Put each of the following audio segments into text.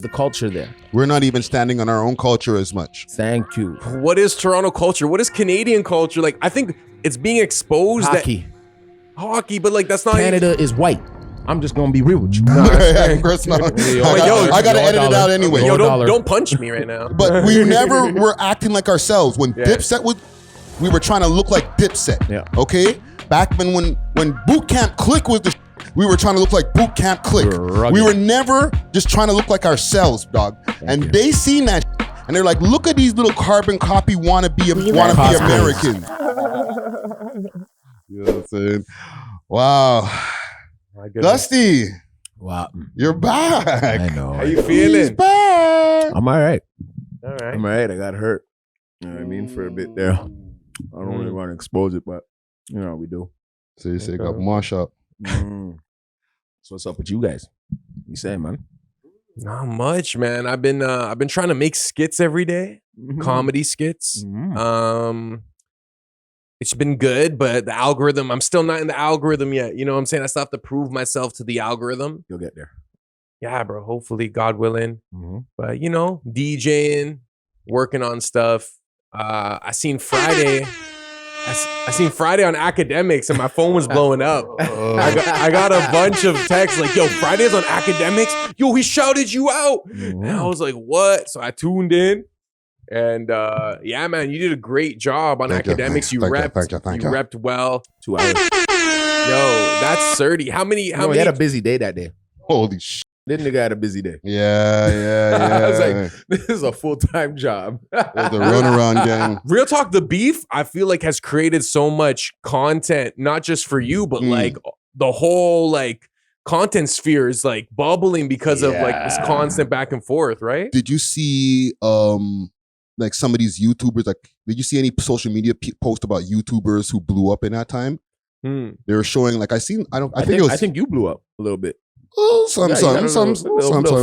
the culture there. We're not even standing on our own culture as much. Thank you. What is Toronto culture? What is Canadian culture? Like, I think it's being exposed. Hockey. Hockey, but like that's not Canada is white. I'm just gonna be real with you. Of course not. I gotta edit it out anyway. Yo, don't punch me right now. But we never were acting like ourselves. When Dipset was, we were trying to look like Dipset. Yeah. Okay? Back when Boot Camp Click was the we were trying to look like Boot Camp Click. We were never just trying to look like ourselves, dog. They seen that and they're like, look at these little carbon copy wannabe Americans. You know what I'm saying? Wow. Dusty. Wow. You're back. I know. How you feeling? He's back. I'm all right. All right. I'm all right. I got hurt. You know what I mean? For a bit there. I don't really want to expose it, but you know, we do. So you say got mash up. So what's up with you guys? You saying, man? Not much, man. I've been trying to make skits every day, comedy skits. It's been good, but the algorithm, I'm still not in the algorithm yet. You know what I'm saying? I still have to prove myself to the algorithm. You'll get there. Yeah, bro. Hopefully, God willing. But you know, DJing, working on stuff. I seen Friday. I seen Friday on Akademiks and my phone was blowing up. I got a bunch of texts like, yo, Friday's on Akademiks. Yo, he shouted you out. And I was like, what? So I tuned in. And yeah, man, you did a great job on Akademiks. You repped well. 2 hours. Yo, that's 30. How many? He had a busy day that day. Holy shit. This nigga had a busy day. Yeah. I was like, this is a full-time job. The runaround gang. Real talk, the beef, I feel like has created so much content, not just for you, but like the whole like content sphere is like bubbling because of like this constant back and forth, right? Did you see like some of these YouTubers, like did you see any social media post about YouTubers who blew up in that time? They were showing like I think you blew up a little bit. Oh, some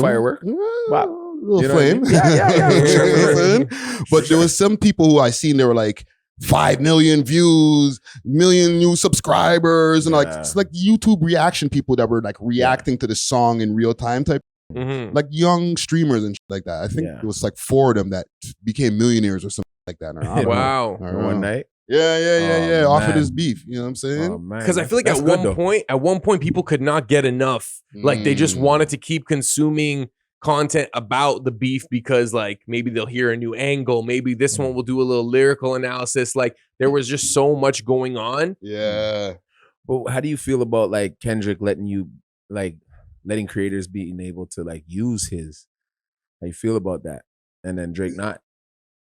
firework. Wow. Little flame. Yeah. But there was some people who I seen, they were like 5 million views, million new subscribers, and like it's like YouTube reaction people that were like reacting to the song in real time type. Like young streamers and shit like that. I think it was like 4 of them that became millionaires or something like that. Wow. One night. Yeah. Off of this beef. You know what I'm saying? Because I feel like at one point, people could not get enough. Like they just wanted to keep consuming content about the beef because like maybe they'll hear a new angle. Maybe this one will do a little lyrical analysis. Like there was just so much going on. Yeah. But how do you feel about like Kendrick letting creators being able to like use his? How you feel about that? And then Drake not?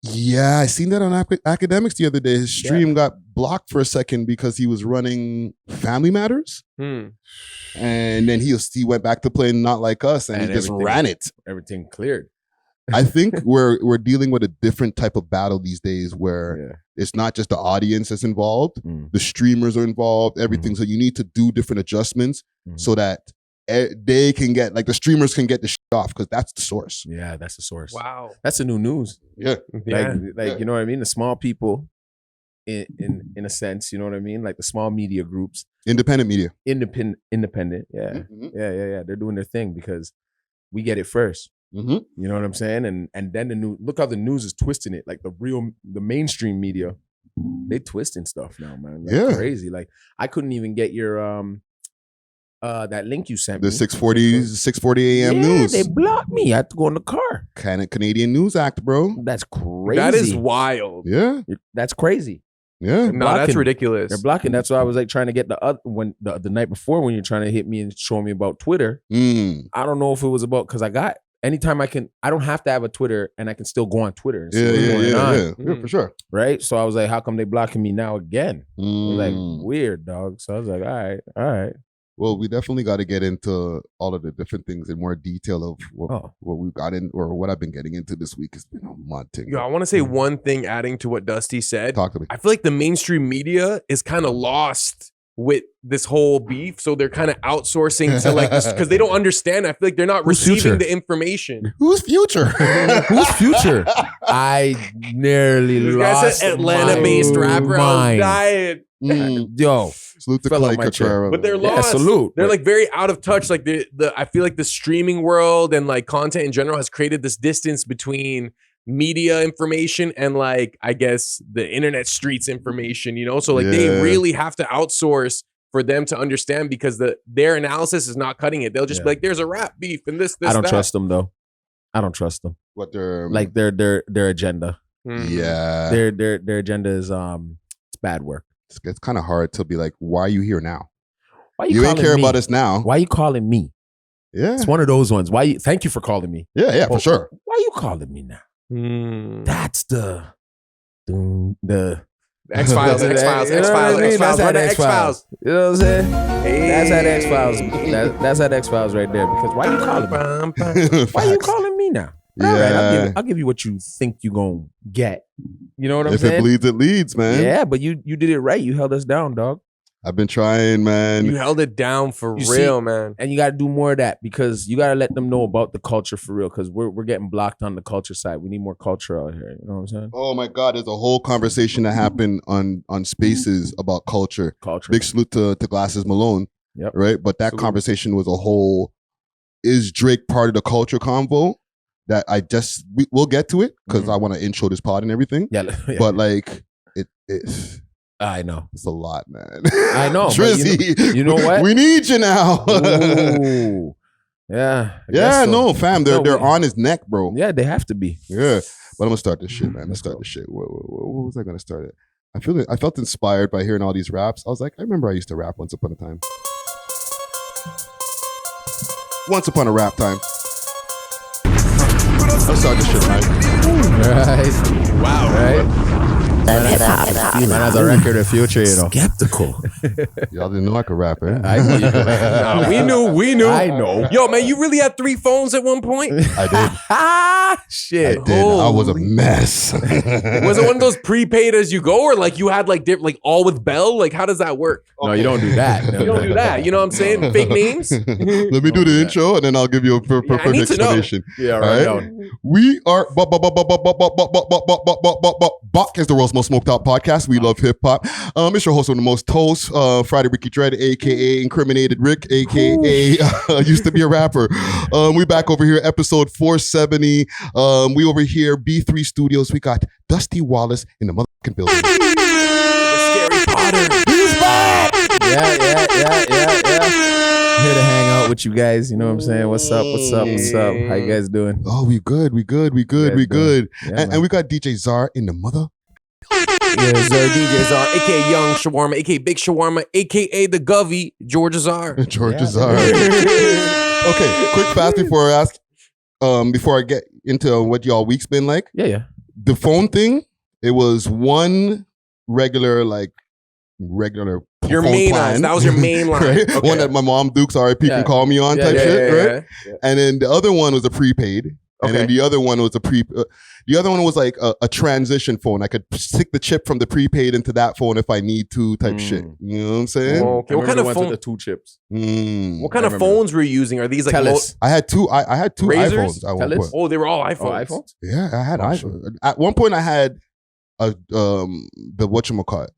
Yeah, I seen that on Akademiks the other day. His stream got blocked for a second because he was running Family Matters. And then he went back to playing Not Like Us and he just ran it. Everything cleared. I think we're dealing with a different type of battle these days where it's not just the audience that's involved. The streamers are involved, everything. So you need to do different adjustments so that they can get, like the streamers can get the shit off because that's the source. Yeah, that's the source. Wow. That's the new news. Yeah. Like you know what I mean? The small people in a sense, you know what I mean? Like the small media groups. Independent media. Independent. Yeah. Yeah. They're doing their thing because we get it first. You know what I'm saying? And then the news, look how the news is twisting it. Like the mainstream media, they twisting stuff now, man. Like crazy. Like I couldn't even get your that link you sent me. The 6:40 a.m. news. They blocked me. I had to go in the car. Kind of Canadian News Act, bro. That's crazy. That is wild. Yeah. That's crazy. Yeah. No, that's ridiculous. They're blocking. That's why I was like trying to get the night before when you're trying to hit me and show me about Twitter. I don't know if it was about because anytime I don't have to have a Twitter and I can still go on Twitter and see what's going on. For sure. Right? So I was like, how come they blocking me now again? I was like, weird, dog. So I was like, all right. Well, we definitely got to get into all of the different things in more detail of what we've got in or what I've been getting into this week. Has been a mud thing. Yo, I want to say one thing adding to what Dusty said. Talk to me. I feel like the mainstream media is kind of lost with this whole beef, so they're kind of outsourcing to like this because they don't understand. I feel like they're not receiving the information. Who's Future? Who's Future? I nearly lost. This guy's an Atlanta-based rapper. I was dying. Yo, salute to Clay Cotrera. But they're lost. Salute. They're like very out of touch. Like I feel like the streaming world and like content in general has created this distance between media information and like I guess the internet streets information, you know? So like they really have to outsource for them to understand because their analysis is not cutting it. They'll just be like, there's a rap beef and this. I don't trust them though. I don't trust them. What their like their agenda. Yeah. Their agenda is it's bad work. It's kind of hard to be like, why are you here now? Why you ain't care about us now. Why are you calling me? Yeah. It's one of those ones. Thank you for calling me. Yeah, for sure. Why are you calling me now? That's the X-Files. You know what I'm saying? That's that X-Files. That's that X-Files right there. Because why you calling me? Why you calling me now? Yeah. All right, I'll give you what you think you gonna get. You know what I'm saying? If it bleeds, it leads, man. Yeah, but you did it right. You held us down, dog. I've been trying, man. You held it down for real, man. And you got to do more of that because you got to let them know about the culture for real because we're getting blocked on the culture side. We need more culture out here. You know what I'm saying? Oh my God, there's a whole conversation that happened on Spaces about culture. Culture. Big salute to Glasses Malone. Yep. Right? But that conversation was a whole, is Drake part of the culture convo? That we'll get to it because I want to intro this pod and everything. Yeah. But like, it I know. It's a lot, man. I know. Trizzy, you know what? We need you now. Ooh. Yeah. Yeah, no, fam. They're on his neck, bro. Yeah, they have to be. Yeah. But I'm gonna start this shit, man. Let's start this shit. What was I gonna start it? I felt inspired by hearing all these raps. I was like, I remember I used to rap once upon a time. Once upon a rap time. Let's start this shit, man. Right. Wow. Right. Man has a record of Future, you know. Skeptical. Y'all didn't know I could rap, eh? I know you could rap. We knew. I know. Yo, man, you really had 3 phones at one point? I did. Shit. I did. I was a mess. Was it one of those prepaid as you go, or like you had like all with Bell? Like, how does that work? No, you don't do that. You don't do that. You know what I'm saying? Fake names. Let me do the intro, and then I'll give you a perfect explanation. Yeah, right. We are Bach is the world's most smoked out podcast. We love hip hop. It's your host with the most toast, Friday Ricky Dread, aka Incriminated Rick, aka used to be a rapper. We back over here, episode 470. We over here, B3 Studios. We got Dusty Wallace in the motherfucking building. Scary Potter. He's back. Yeah. Here to hang out with you guys. You know what I'm saying? What's up? How you guys doing? Oh, we good. Yeah, and we got DJ Czar in the mother. Yes, sir. DJ Czar, aka Young Shawarma, aka Big Shawarma, aka the Govey, George Czar. Czar. Okay, quick fast before I get into what y'all week's been like. Yeah. The phone thing, it was one regular your main line. That was your main line. Right? Okay. One that my mom Dukes RIP can call me on type shit, right? Yeah. And then the other one was a prepaid. And then the other one was the other one was like a transition phone. I could stick the chip from the prepaid into that phone if I need to type shit. You know what I'm saying? Okay. What kind of phone? The 2 chips. What kind of phones were you using? Are these like I had two Razors? iPhones at one point. Oh, they were all iPhones. iPhones? Yeah, I had iPhones. At one point I had the whatchamacallit,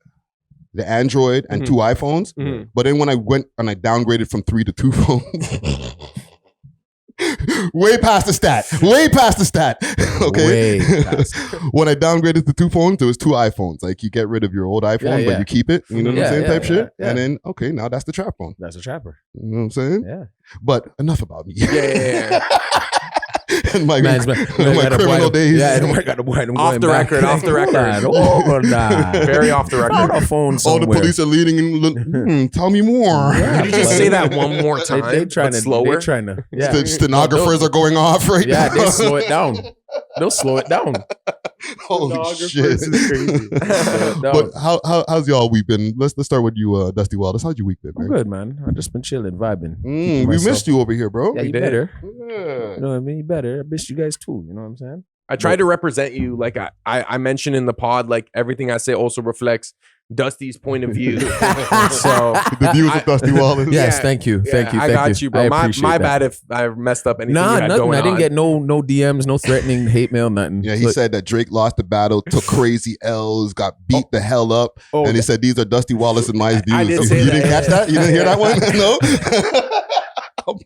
the Android and 2 iPhones. But then when I went and I downgraded from 3 to 2 phones. Way past the stat. Okay. When I downgraded to 2 phones, there was 2 iPhones. Like you get rid of your old iPhone, but you keep it. You know what I'm saying? Type shit. Yeah. And then now that's the trap phone. That's a trapper. You know what I'm saying? Yeah. But enough about me. Yeah. And my criminal days. Yeah, I got to off the record. Very off the record. On a phone somewhere. All the police are leading and tell me more. Could you just say that one more time? They trying to slower. They're trying to. Yeah. The stenographers are going off right now. Yeah, they slow it down. They'll slow it down. Holy shit! Is crazy. But how's y'all week been? Let's start with you, Dusty Wallace. How's your week been, man? I'm good, man. I've just been chilling, vibing. We missed you over here, bro. Yeah, you did. better. Yeah. You know what I mean? You better. I missed you guys too. You know what I'm saying? I try to represent you. Like I mentioned in the pod, like everything I say also reflects Dusty's point of view. So the views of Dusty Wallace. Yes, thank you. I got you, bro. My bad if I messed up anything. Nah, nothing. Going I didn't on. get no DMs, no threatening hate mail, nothing. Yeah, he said that Drake lost the battle, took crazy L's, got beat the hell up, and he said these are Dusty Wallace and my views. I did say you didn't catch that? You didn't hear that one? No.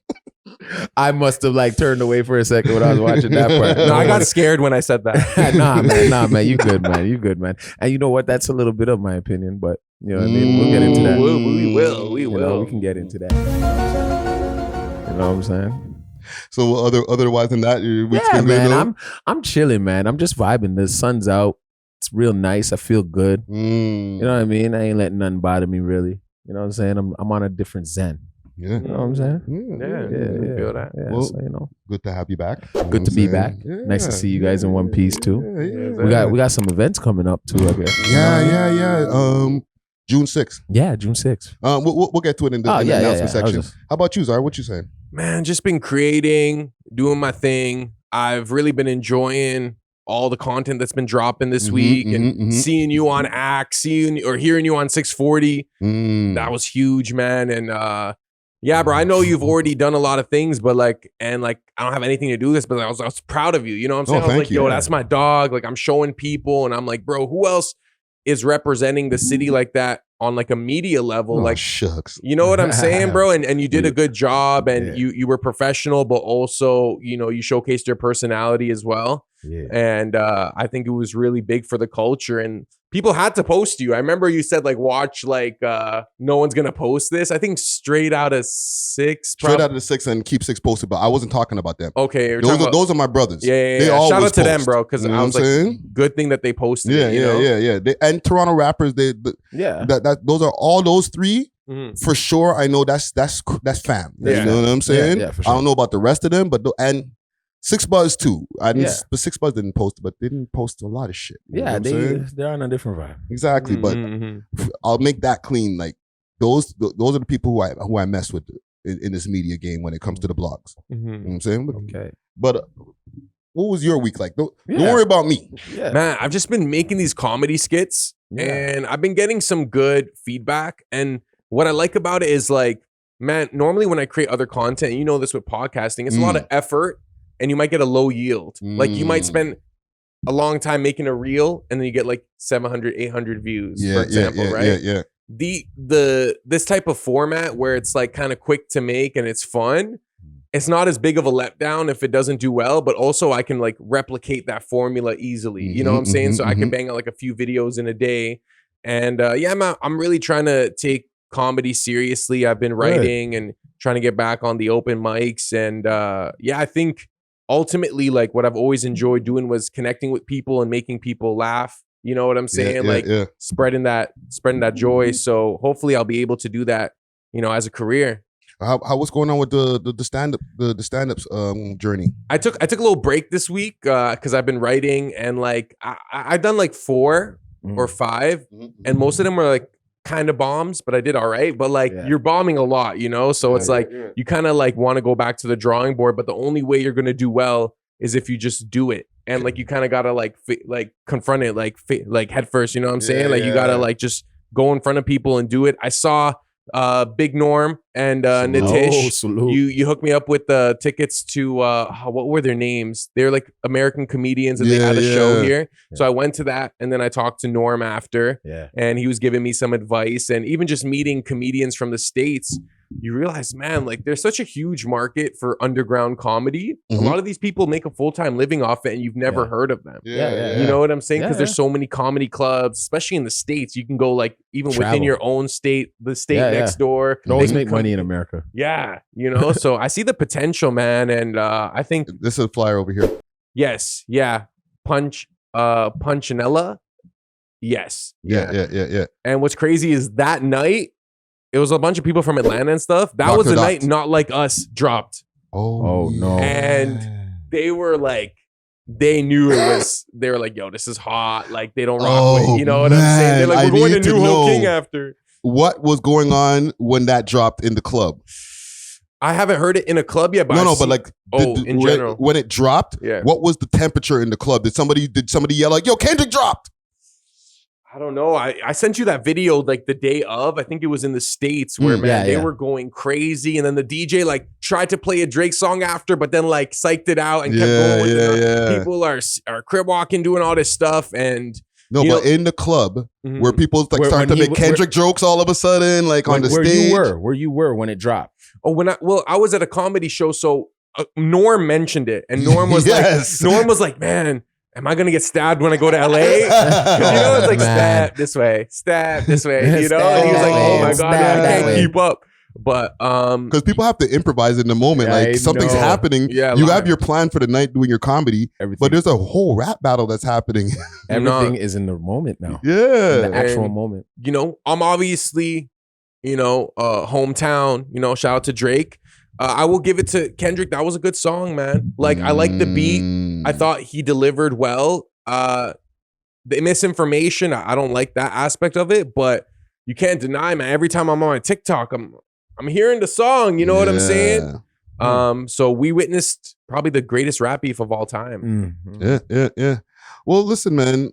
I must have like turned away for a second when I was watching that part. No, I got scared when I said that. Nah, man, you good, man. You good, man. And you know what? That's a little bit of my opinion, but you know what I mean? We'll get into that. We will. You know, we can get into that. You know what I'm saying? So otherwise than that, yeah, man, I'm chilling, man. I'm just vibing. The sun's out. It's real nice. I feel good. You know what I mean? I ain't letting nothing bother me, really. You know what I'm saying? I'm on a different zen. Yeah. You know what I'm saying? Yeah. Feel that. Yeah, well, so, you know. Good to have you back. Good to be back. Nice to see you guys in one piece too. We got some events coming up too, I guess. Yeah. June 6th. Yeah, June 6th. We'll get to it in the announcement section. How about you, Zara? What you saying? Man, just been creating, doing my thing. I've really been enjoying all the content that's been dropping this week and seeing you on Act, hearing you on 640. That was huge, man. And yeah, bro, I know you've already done a lot of things, but I don't have anything to do with this, but I was proud of you. You know what I'm saying? I was like, yo, that's my dog. Like, I'm showing people, and I'm like, bro, who else is representing the city like that on like a media level? Like, shucks. You know what I'm saying, bro? And you did a good job, and you were professional, but also, you know, you showcased your personality as well. Yeah. And I think it was really big for the culture, and people had to post you. I remember you said like, watch, like no one's gonna post this. I think straight out of 6. Straight out of the 6 and keep 6 posted, but I wasn't talking about them. Okay. Those are my brothers. Yeah. They always shout out to post. them, bro, because I was like, good thing that they posted it, you know? Yeah. And Toronto rappers, those are all those 3. For sure, I know that's fam. You know what I'm saying? Yeah, for sure. I don't know about the rest of them, but and 6 Buzz too. But 6 Buzz didn't post, but they didn't post a lot of shit. Yeah, they're on a different vibe. Exactly, but I'll make that clean. Like those are the people who I mess with in this media game when it comes to the blogs. You know what I'm saying? Okay. But what was your week like? Don't worry about me. Yeah. Man, I've just been making these comedy skits, and I've been getting some good feedback. And what I like about it is like, man, normally when I create other content, you know this with podcasting, it's a lot of effort. And you might get a low yield. Like you might spend a long time making a reel, and then you get like 700, 800 views, for example, right? Yeah. This type of format where it's like kind of quick to make and it's fun, it's not as big of a letdown if it doesn't do well, but also I can like replicate that formula easily. You know what I'm saying? So I can bang out like a few videos in a day. And I'm really trying to take comedy seriously. I've been writing and trying to get back on the open mics. And I think ultimately, like what I've always enjoyed doing was connecting with people and making people laugh. You know what I'm saying? Spreading that joy. So hopefully I'll be able to do that, you know, as a career. How what's going on with the stand-ups journey? I took a little break this week because I've been writing, and like I've done like 4 or 5, and most of them were like kind of bombs, but I did all right. But like you're bombing a lot, you know? So it's like you kind of like want to go back to the drawing board, but the only way you're going to do well is if you just do it. And like you kind of got to like confront it like head first, you know what I'm saying? Like you got to like just go in front of people and do it. I saw Big Norm and Nitish. You hooked me up with the tickets to what were their names? They're like American comedians, and they had a show here. So I went to that, and then I talked to Norm after, and he was giving me some advice. And even just meeting comedians from the States, you realize, man, like there's such a huge market for underground comedy. A lot of these people make a full-time living off it, and you've never heard of them. You know what I'm saying? Because there's so many comedy clubs, especially in the States. You can go like even within your own state, the state next door. You always make money in America. Yeah, you know, so I see the potential, man, and I think this is a flyer over here. Yes, Punchinella. Yes, yeah. And what's crazy is that night, it was a bunch of people from Atlanta and stuff. That was the night Not Like Us dropped. Oh no! And they were like, they knew it was. They were like, yo, this is hot. Like they don't rock with. You know what I'm saying? They're like, we're going to New Hope King after. What was going on when that dropped in the club? I haven't heard it in a club yet, but but like in general. When it dropped, what was the temperature in the club? Did somebody yell like, yo, Kendrick dropped? I don't know. I sent you that video like the day of. I think it was in the States where they were going crazy, and then the DJ like tried to play a Drake song after, but then like psyched it out and kept going with it. People are crib walking, doing all this stuff, and but in the club where people like start to make Kendrick jokes all of a sudden, like on the stage. Where you were when it dropped? Oh, I was at a comedy show, so Norm mentioned it, and Norm was like, man, am I gonna get stabbed when I go to LA? Because it's like stab this way, and he was like, oh my god, I can't keep up. But because people have to improvise in the moment, like something's happening. Yeah, you have your plan for the night doing your comedy, but there's a whole rap battle that's happening. Everything is in the moment now. Yeah, in the actual moment. I'm obviously, hometown. Shout out to Drake. I will give it to Kendrick. That was a good song, man. Like, I like the beat. I thought he delivered well. The misinformation, I don't like that aspect of it, but you can't deny, man. Every time I'm on TikTok, I'm hearing the song. You know what I'm saying? So we witnessed probably the greatest rap beef of all time. Yeah. Well, listen, man.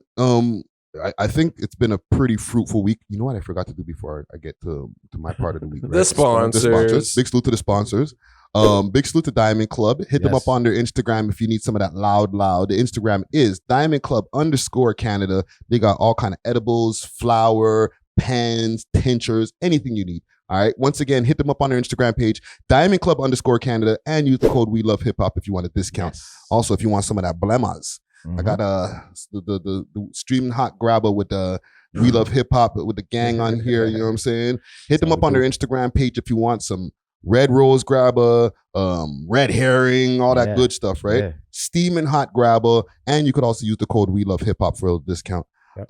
I think it's been a pretty fruitful week. You know what I forgot to do before I get to my part of the week? Right? The sponsors. Big salute to the sponsors. Big salute to Diamond Club. Hit them up on their Instagram if you need some of that loud. The Instagram is Diamond Club _Canada. They got all kind of edibles, flour, pens, tinctures, anything you need. All right. Once again, hit them up on their Instagram page, Diamond Club _Canada, and use the code We Love Hip Hop if you want a discount. Also, if you want some of that blemas. I got the streaming hot grabber with the We Love Hip Hop with the gang on here. You know what I'm saying? Hit them up on their Instagram page if you want some red rose grabber, red herring, all that good stuff, right? Yeah. Steaming hot grabber, and you could also use the code We Love Hip Hop for a discount. Yep.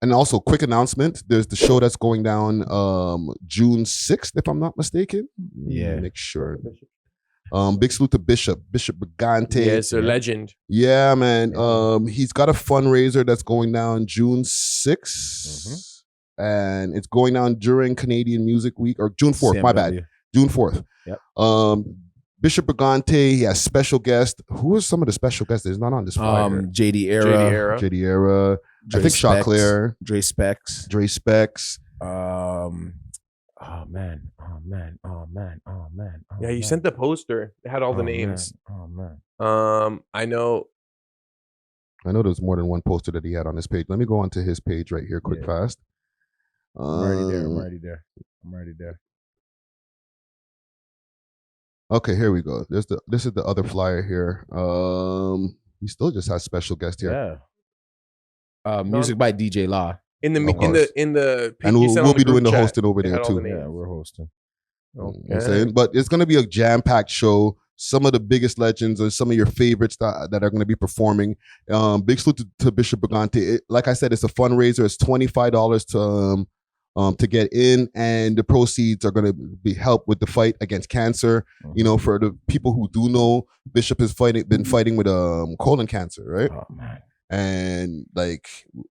And also, quick announcement: there's the show that's going down June 6th, if I'm not mistaken. Yeah, make sure. Big salute to Bishop Brigante. Yeah, it's a legend. Yeah, man. He's got a fundraiser that's going down June 6th. And it's going down during Canadian Music Week, or June 4th, my bad. June 4th. Yep. Bishop Brigante, he has special guests. Who are some of the special guests that's not on this flyer? JD Era. I think Choclair. Dre Specs. Oh man. Yeah, you sent the poster. It had all the names. Man. Oh man. I know there's more than one poster that he had on his page. Let me go onto his page right here, fast. I'm already there. Okay, here we go. This is the other flyer here. He still just has special guest here. Yeah. Music by DJ Law. In the and we'll be doing the hosting over there too. Yeah, we're hosting. Okay. You know what I'm saying? But it's gonna be a jam-packed show. Some of the biggest legends or some of your favorites that are going to be performing. Big salute to Bishop Brigante. Like I said, it's a fundraiser. It's $25 to get in, and the proceeds are going to be help with the fight against cancer. You know, for the people who do know, Bishop has been fighting with colon cancer, right? Oh man. And like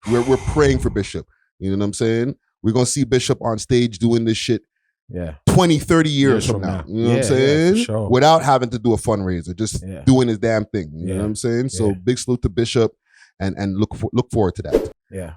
we're praying for Bishop. You know what I'm saying? We're gonna see Bishop on stage doing this shit 20, 30 years from now. You know what I'm saying? Sure. Without having to do a fundraiser, just doing his damn thing. You know what I'm saying? So big salute to Bishop and look forward to that. Yeah.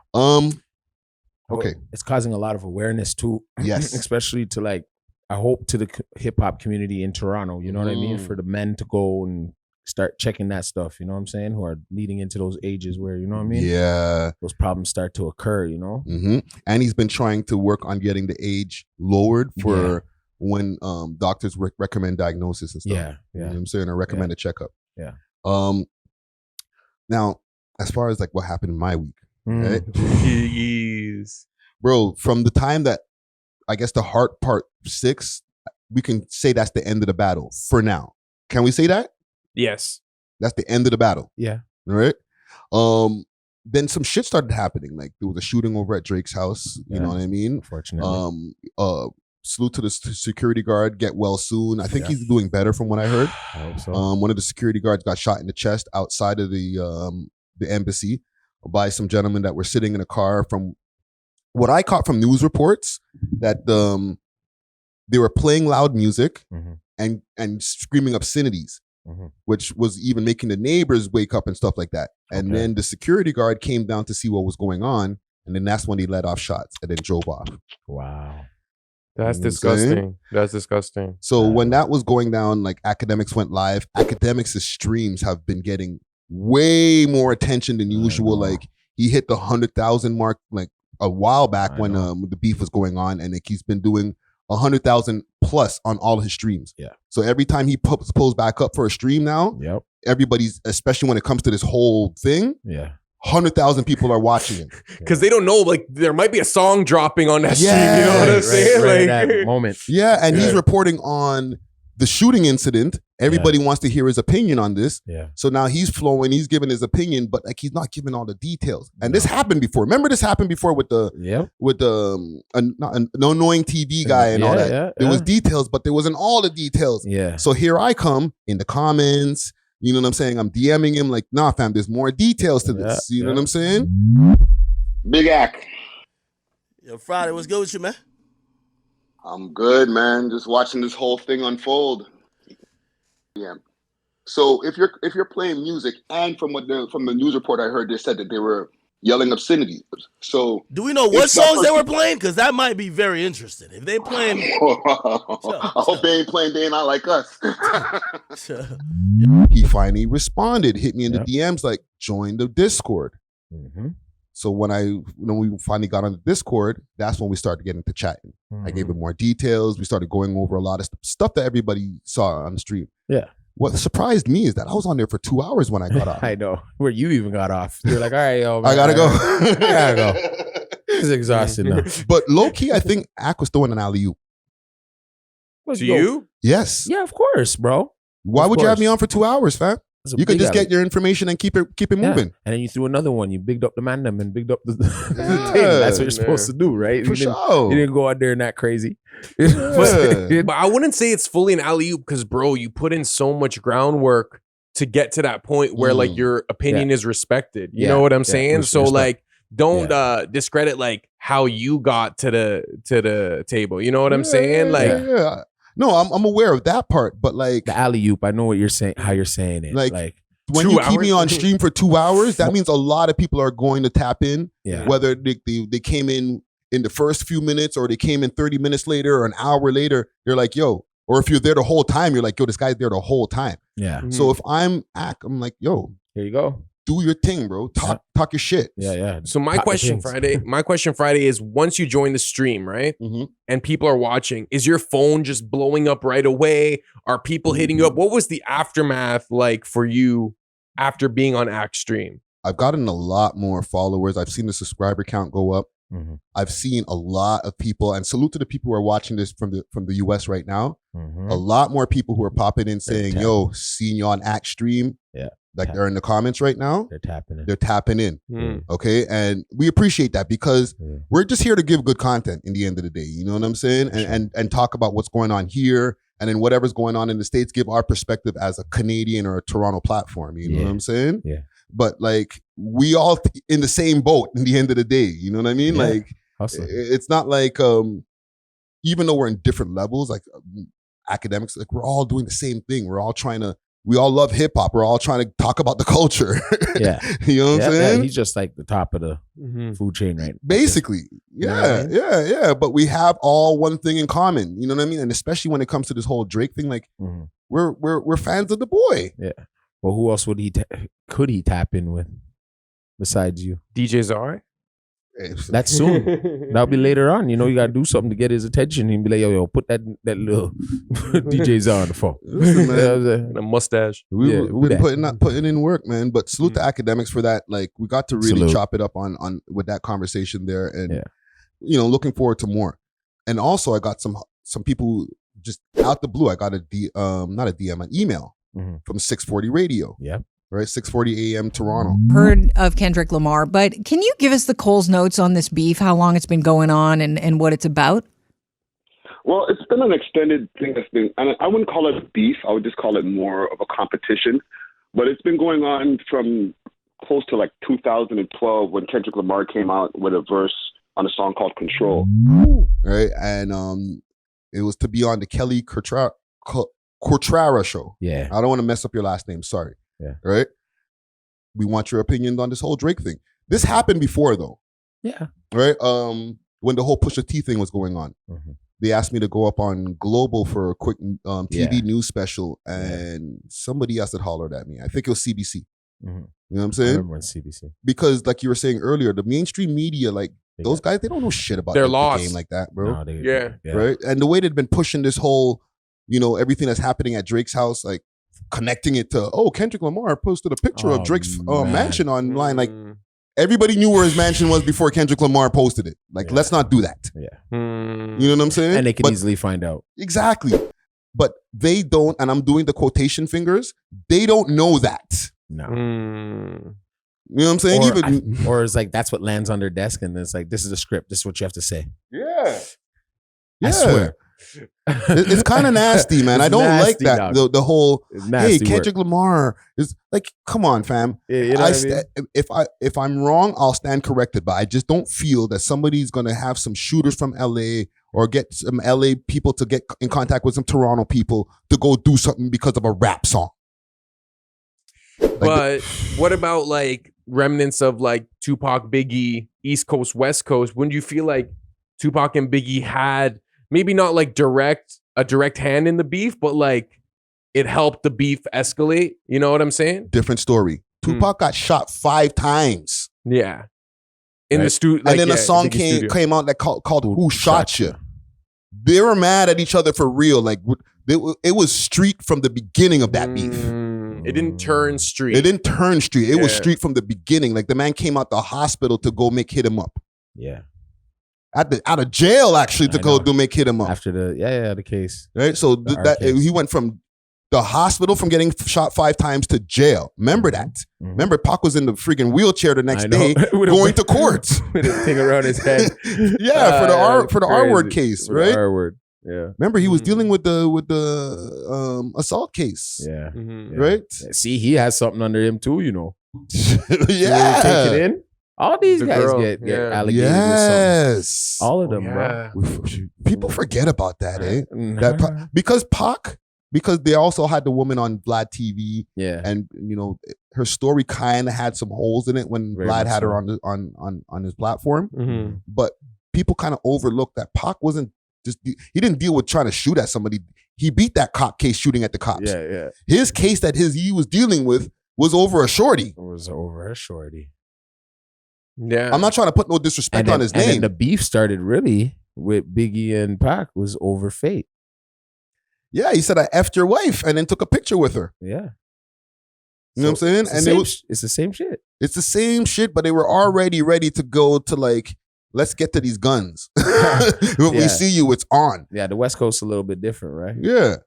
Okay. It's causing a lot of awareness too. Yes. Especially to like, I hope to the hip hop community in Toronto, you know what I mean? For the men to go and start checking that stuff, you know what I'm saying? Who are leading into those ages where, you know what I mean? Yeah. Those problems start to occur, you know? And he's been trying to work on getting the age lowered for when doctors recommend diagnosis and stuff. Yeah. You know what I'm saying? Or recommend a checkup. Yeah. Now, as far as like what happened in my week, right? Jeez. Bro, from the time that I guess the Heart Part 6, we can say that's the end of the battle for now. Can we say that? Yes. That's the end of the battle. Yeah. All right. Then some shit started happening. Like there was a shooting over at Drake's house. You know what I mean? Unfortunately. Salute to the security guard. Get well soon. I think he's doing better from what I heard. I hope so. One of the security guards got shot in the chest outside of the embassy by some gentlemen that were sitting in a car. From what I caught from news reports, that they were playing loud music and screaming obscenities, which was even making the neighbors wake up and stuff like that. And then the security guard came down to see what was going on, and then that's when he let off shots and then drove off. Wow. That's disgusting. That's disgusting. So when that was going down, like Akademiks went live. Akademiks' streams have been getting way more attention than usual. Like he hit the 100,000 mark like a while back when the beef was going on, and like he's been doing 100,000 plus on all his streams. Yeah. So every time he pulls back up for a stream now, everybody's, especially when it comes to this whole thing, 100,000 people are watching it because they don't know, like there might be a song dropping on that stream. You know what I'm saying? Right, like that moment. Yeah, and he's reporting on the shooting incident. Everybody wants to hear his opinion on this. Yeah. So now he's flowing, he's giving his opinion, but like he's not giving all the details. And this happened before. Remember, this happened before with the an annoying TV guy and all that. There was details, but there wasn't all the details. Yeah. So here I come in the comments. You know what I'm saying? I'm DMing him like, nah, fam, there's more details to this. You know what I'm saying? Big Ak. Yo, Friday, what's good with you, man? I'm good, man. Just watching this whole thing unfold. Yeah. So if you're playing music, and from the news report I heard, they said that they were yelling obscenities. So do we know what songs they were playing? Because that might be very interesting. If they playing, I hope they ain't playing "They Ain't Not Like Us." He finally responded, hit me in the DMs like, join the Discord. So when we finally got on the Discord, that's when we started getting to chatting. I gave him more details. We started going over a lot of stuff that everybody saw on the stream. Yeah. What surprised me is that I was on there for 2 hours when I got off. I know. Where you even got off. You're like, all right, yo. Man, I gotta go. I gotta go. It's exhausting now. But low key, I think Ak was throwing an alley-oop. To you? Yes. Yeah, of course, bro. Why would you have me on for 2 hours, fam? You could just get your information and keep it moving. And then you threw another one. You bigged up the man them and bigged up the thing. That's what you're supposed to do, right? For sure. You didn't go out there and act crazy. But I wouldn't say it's fully an alley-oop because, bro, you put in so much groundwork to get to that point where like your opinion is respected. You know what I'm saying? So like, don't discredit like how you got to the table. You know what I'm saying? Like, no, I'm aware of that part, but like the alley-oop, I know what you're saying, how you're saying it. Like when you keep me on stream for 2 hours, that means a lot of people are going to tap in. Yeah. Whether they came in the first few minutes or they came in 30 minutes later or an hour later, they're like, yo. Or if you're there the whole time, you're like, yo, this guy's there the whole time. Yeah. So if I'm like, yo, here you go. Do your thing, bro. Talk your shit. Yeah. So my question Friday is, once you join the stream, right? And people are watching, is your phone just blowing up right away? Are people hitting you up? What was the aftermath like for you after being on Ak stream? I've gotten a lot more followers. I've seen the subscriber count go up. I've seen a lot of people, and salute to the people who are watching this from the US right now. A lot more people who are popping in saying, yo, seeing you on Ak stream. Yeah. Like they're in the comments right now. They're tapping in. Okay. And we appreciate that because we're just here to give good content in the end of the day. You know what I'm saying? And talk about what's going on here. And then whatever's going on in the States, give our perspective as a Canadian or a Toronto platform. You know what I'm saying? Yeah. But like we all in the same boat in the end of the day. You know what I mean? Yeah. Like it's not like even though we're in different levels, like Akademiks, like we're all doing the same thing. We all love hip hop. We're all trying to talk about the culture. Yeah. You know what I'm saying? Yeah, he's just like the top of the food chain right now. Basically. Yeah. But we have all one thing in common. You know what I mean? And especially when it comes to this whole Drake thing, like we're fans of the boy. Yeah. Well, who else could he tap in with besides you? DJ Czar? That's soon. That'll be later on. You know, you gotta do something to get his attention and be like, yo, put that little DJ Czar on the phone. Listen, man. And a mustache. We've been putting in work, man. But salute to Akademiks for that. Like we got to really chop it up on with that conversation there, and you know, looking forward to more. And also, I got some people just out the blue. I got an email from 640 Radio. Yeah. Right, 6:40 a.m. Toronto. Heard of Kendrick Lamar, but can you give us the Cole's notes on this beef, how long it's been going on and what it's about? Well, it's been an extended thing that's been, and I wouldn't call it beef, I would just call it more of a competition. But it's been going on from close to like 2012 when Kendrick Lamar came out with a verse on a song called Control. Right, and It was to be on the Kelly Cortrara show. Yeah. I don't want to mess up your last name. Sorry. Yeah. Right? We want your opinion on this whole Drake thing. This happened before, though. Yeah. Right? When the whole Pusha T thing was going on. Mm-hmm. They asked me to go up on Global for a quick TV news special, and somebody else had hollered at me. I think it was CBC. Mm-hmm. You know what I'm saying? I remember on CBC. Because, like you were saying earlier, the mainstream media, like those guys, they don't know shit about the game like that, bro. No, yeah. Right? And the way they've been pushing this whole, everything that's happening at Drake's house, like connecting it to, Kendrick Lamar posted a picture of Drake's mansion online. Like, everybody knew where his mansion was before Kendrick Lamar posted it. Like, let's not do that. Yeah. You know what I'm saying? And they can easily find out. Exactly. But they don't, and I'm doing the quotation fingers, they don't know that. No. You know what I'm saying? Or it's like, that's what lands on their desk, and it's like, this is a script. This is what you have to say. Yeah. I swear. It's kind of nasty, man. I don't nasty, like that. The whole, hey, Kendrick work. Lamar is like, come on, fam. Yeah, you know what I mean? If I'm wrong, I'll stand corrected. But I just don't feel that somebody's gonna have some shooters from LA or get some LA people to get in contact with some Toronto people to go do something because of a rap song. But what about like remnants of like Tupac, Biggie, East Coast, West Coast? Wouldn't you feel like Tupac and Biggie had maybe not like a direct hand in the beef, but like it helped the beef escalate? You know what I'm saying? Different story. Tupac got shot 5 times. Yeah. In the studio. And then a song came out that called Who Shot You? They were mad at each other for real. Like it was street from the beginning of that beef. It didn't turn street. It didn't turn street. It was street from the beginning. Like the man came out the hospital to go hit him up. Yeah. Out of jail actually to go make hit him up. After the case. Right? So he went from the hospital from getting shot 5 times to jail. Remember that. Mm-hmm. Remember Pac was in the freaking wheelchair the next day going to court. With a thing around his head. For the R word case, right? R word. Yeah. Remember, he was dealing with the assault case. Yeah. Right? See, he has something under him too, Yeah. Take it in. All these guys get alligated with something. All of them, bro. People forget about that, eh? Because they also had the woman on Vlad TV. Yeah. And her story kind of had some holes in it when Vlad had her on his platform. Mm-hmm. But people kind of overlooked that Pac wasn't he didn't deal with trying to shoot at somebody. He beat that cop case shooting at the cops. Yeah, yeah. His case that he was dealing with was over a shorty. Yeah. I'm not trying to put no disrespect on his name. And the beef started really with Biggie and Pac was over Fate. Yeah, he said, I effed your wife and then took a picture with her. Yeah. You know what I'm saying? It's the same shit. It's the same shit, but they were already ready to go to like, let's get to these guns. When we see you, it's on. Yeah, the West Coast is a little bit different, right? Yeah.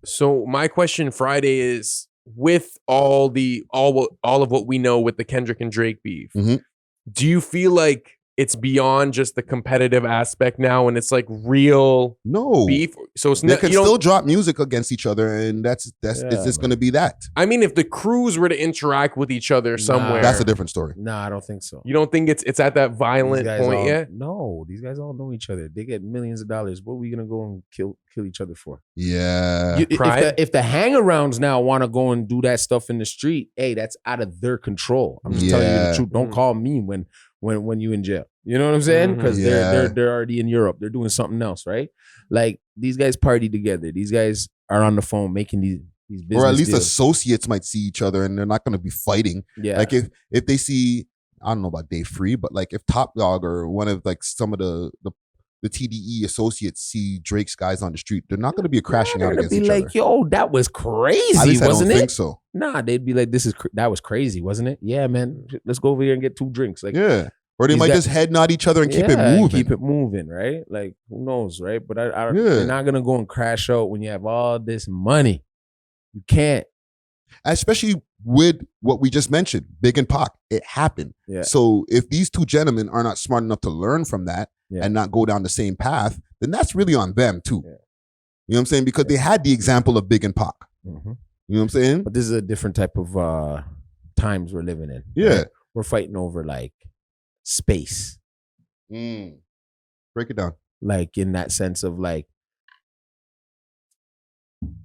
So my question Friday is, with all of what we know with the Kendrick and Drake beef, do you feel like it's beyond just the competitive aspect now and it's like real beef? So they can still drop music against each other, and it's just going to be that. I mean, if the crews were to interact with each other somewhere, that's a different story. No, I don't think so. You don't think it's at that violent point yet? No, these guys all know each other. They get millions of dollars. What are we gonna go and kill each other for? Yeah. If the hang-arounds now want to go and do that stuff in the street, hey, that's out of their control. I'm just telling you the truth. Don't call me when you in jail. You know what I'm saying? Because they're already in Europe. They're doing something else, right? Like these guys party together. These guys are on the phone making these business or at least deals. Associates might see each other and they're not going to be fighting. Yeah. Like if they see, I don't know about Dave Free, but like if Top Dog or one of like some of the TDE associates see Drake's guys on the street, they're not going to be crashing out against each other. Like, yo, that was crazy, at least wasn't I don't it? think so. Nah, they'd be like, that was crazy, wasn't it? Yeah, man, let's go over here and get 2 drinks. Like, yeah. Or they might just head nod each other and keep it moving. Keep it moving, right? Like, who knows, right? But you're not going to go and crash out when you have all this money. You can't. Especially with what we just mentioned, Big and Pac. It happened. Yeah. So if these 2 gentlemen are not smart enough to learn from that and not go down the same path, then that's really on them too. Yeah. You know what I'm saying? Because they had the example of Big and Pac. Mm-hmm. You know what I'm saying? But this is a different type of times we're living in. Yeah. Right? We're fighting over like space. Break it down. Like in that sense of like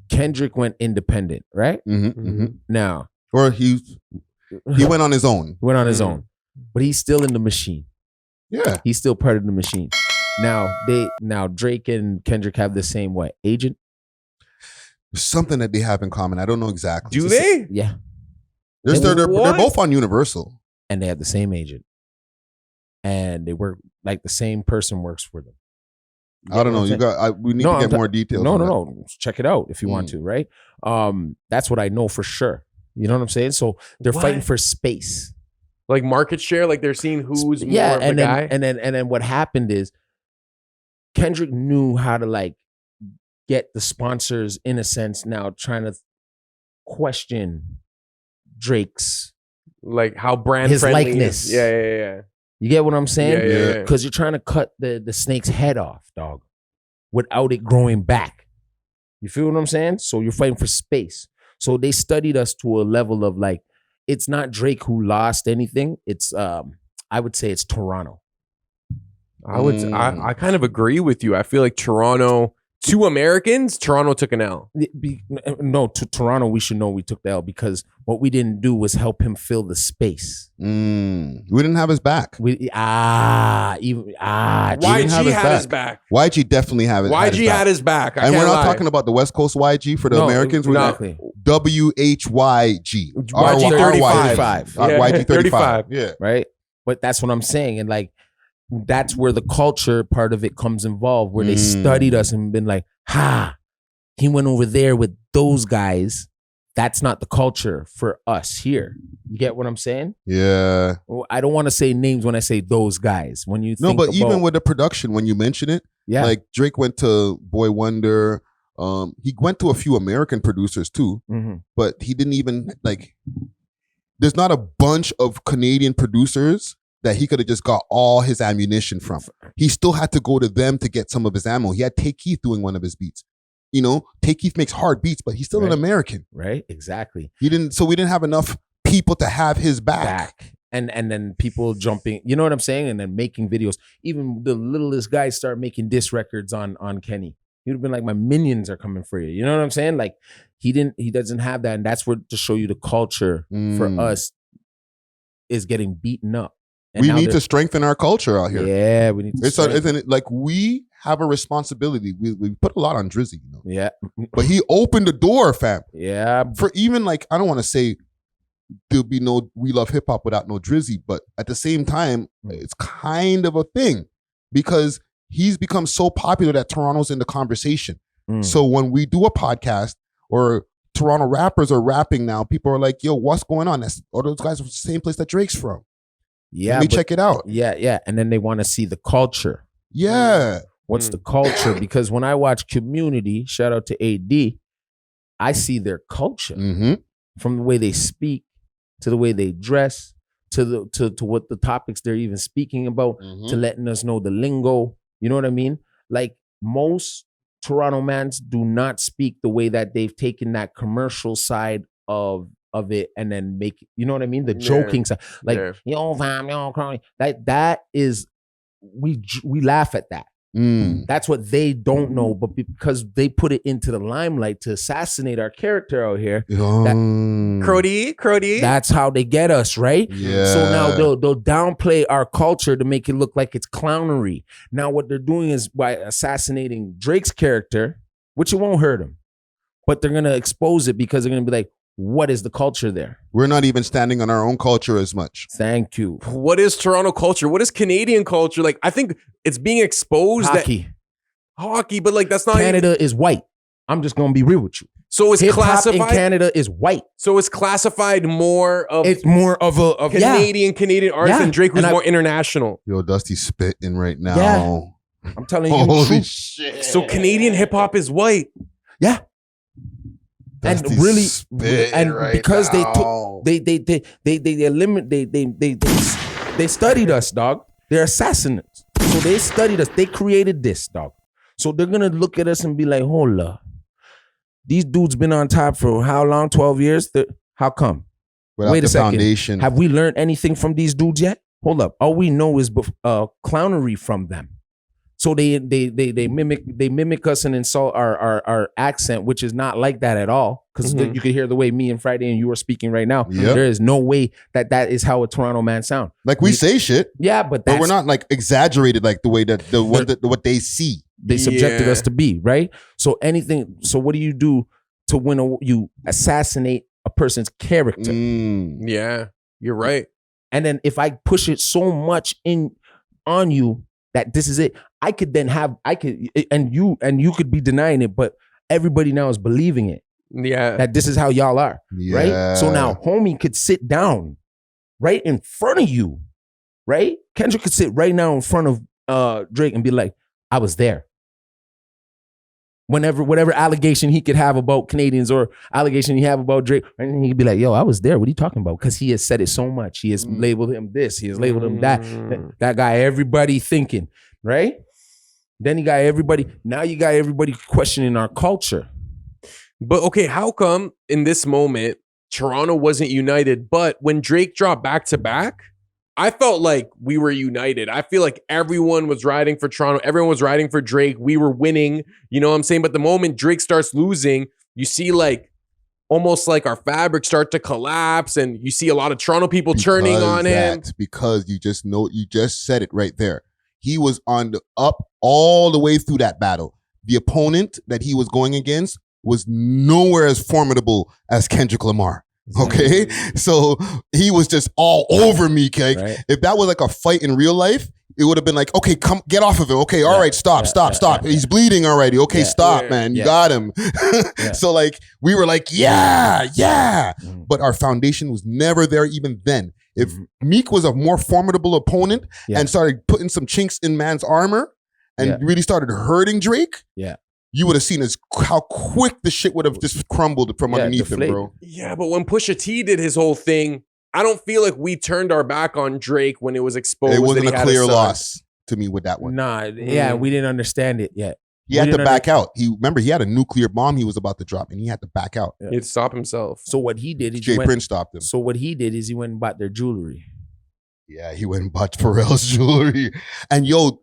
Kendrick went independent, right? Now, or he went on his own. Went on his own, but he's still in the machine. Yeah, he's still part of the machine. Now Drake and Kendrick have the same agent. Something that they have in common. I don't know exactly. Do they? Yeah. They're both on Universal. And they have the same agent. And they work like the same person works for them. I don't know. We need to get more details. No. Check it out if you want to, right? That's what I know for sure. You know what I'm saying? So they're fighting for space. Like market share, like they're seeing who's more of the guy. And then what happened is Kendrick knew how to like get the sponsors in a sense now trying to question Drake's like how brand his friendly likeness. Yeah. You get what I'm saying? Yeah. Because you're trying to cut the snake's head off, dog, without it growing back. You feel what I'm saying? So you're fighting for space. So they studied us to a level of like, it's not Drake who lost anything. It's I would say it's Toronto. I kind of agree with you. I feel like Toronto, to Americans, Toronto took an L. No, to Toronto, we should know we took the L because what we didn't do was help him fill the space. We didn't have his back. YG had his back. YG definitely YG had his back. And we're not talking about the West Coast YG for the Americans. Exactly. WHYG. YG 35. YG 35. Yeah. Right? But that's what I'm saying. And like, that's where the culture part of it comes involved, where they studied us and been like, he went over there with those guys. That's not the culture for us here. You get what I'm saying? Yeah. I don't want to say names when I say those guys. When you think even with the production, when you mention it, like Drake went to Boy Wonder. He went to a few American producers too, but he didn't even like. There's not a bunch of Canadian producers that he could have just got all his ammunition from. He still had to go to them to get some of his ammo. He had Take Keith doing one of his beats. You know, Take Keith makes hard beats, but he's still an American. Right, exactly. We didn't have enough people to have his back. And then people jumping, you know what I'm saying? And then making videos. Even the littlest guys start making diss records on Kenny. He would have been like, my minions are coming for you. You know what I'm saying? Like he doesn't have that. And that's where to show you the culture for us is getting beaten up. And we need to strengthen our culture out here. Yeah, we need to. Isn't it like we have a responsibility? We put a lot on Drizzy, you know. Yeah, but he opened the door, fam. Yeah, for even like I don't want to say there'll be no We Love Hip Hop without no Drizzy, but at the same time, it's kind of a thing because he's become so popular that Toronto's in the conversation. So when we do a podcast or Toronto rappers are rapping now, people are like, "Yo, what's going on?" Or those guys are the same place that Drake's from. Yeah, let me check it out. Yeah, and then they want to see the culture. Yeah, what's the culture? Because when I watch Community, shout out to AD, I see their culture from the way they speak to the way they dress to what the topics they're even speaking about to letting us know the lingo. You know what I mean? Like most Toronto mans do not speak the way that they've taken that commercial side of it and then make, you know what I mean? The joking side. Like, yo, fam, yo, crying. That is, we laugh at that. That's what they don't know, but because they put it into the limelight to assassinate our character out here. Crody. That's how they get us, right? Yeah. So now they'll downplay our culture to make it look like it's clownery. Now what they're doing is by assassinating Drake's character, which it won't hurt him, but they're gonna expose it because they're gonna be like, what is the culture there? We're not even standing on our own culture as much. Thank you. What is Toronto culture? What is Canadian culture? Like, I think it's being exposed. Hockey, but like that's not Canada is white. I'm just gonna be real with you. So it's classified in Canada is white. So it's classified more of. It's more of a Canadian artist, and Drake was more international. Yo, Dusty's spitting right now. Yeah. I'm telling you. Holy shit! So Canadian hip hop is white. Yeah. And really, and right because now. they studied us, dog. They're assassins. So they studied us. They created this, dog. So they're gonna look at us and be like, hold up. These dudes been on top for how long? 12 years? How come? Wait a second. Foundation. Have we learned anything from these dudes yet? Hold up. All we know is clownery from them. So they mimic us and insult our accent, which is not like that at all. Because you could hear the way me and Friday and you are speaking right now. Yep. There is no way that is how a Toronto man sound. Like we say shit. Yeah, but we're not like exaggerated like the way that what they see. They subjected us to be, right? So what do you do to when you assassinate a person's character? Yeah, you're right. And then if I push it so much on you that this is it, and you could be denying it, but everybody now is believing it. Yeah. That this is how y'all are. Yeah. Right? So now homie could sit down right in front of you. Right? Kendrick could sit right now in front of Drake and be like, I was there. Whatever allegation he could have about Canadians or allegation he have about Drake, and he'd be like, yo, I was there. What are you talking about? Because he has said it so much. He has labeled him this. He has labeled him that. That guy, everybody thinking, right? Then you got everybody questioning our culture. But okay, how come in this moment, Toronto wasn't united, but when Drake dropped back to back, I felt like we were united. I feel like everyone was riding for Toronto. Everyone was riding for Drake. We were winning. You know what I'm saying? But the moment Drake starts losing, you see like almost like our fabric start to collapse, and you see a lot of Toronto people turning on him. Because you just said it right there. He was on the up all the way through that battle. The opponent that he was going against was nowhere as formidable as Kendrick Lamar. Okay, so he was just all over me. Like, if that was like a fight in real life, it would have been like, okay, come get off of him. Okay, all right, stop. He's bleeding already. Okay, stop, man. You got him. So like we were like, yeah. But our foundation was never there even then. If Meek was a more formidable opponent and started putting some chinks in man's armor and really started hurting Drake, you would have seen how quick the shit would have just crumbled from underneath him, bro. Yeah, but when Pusha T did his whole thing, I don't feel like we turned our back on Drake when it was exposed. It wasn't that a clear loss to me with that one. Nah, we didn't understand it yet. He had to back out. He had a nuclear bomb he was about to drop, and he had to back out. He had to stop himself. So what he did is Jay Prince stopped him. So what he did is he went and bought their jewelry. Yeah, he went and bought Pharrell's jewelry. And yo,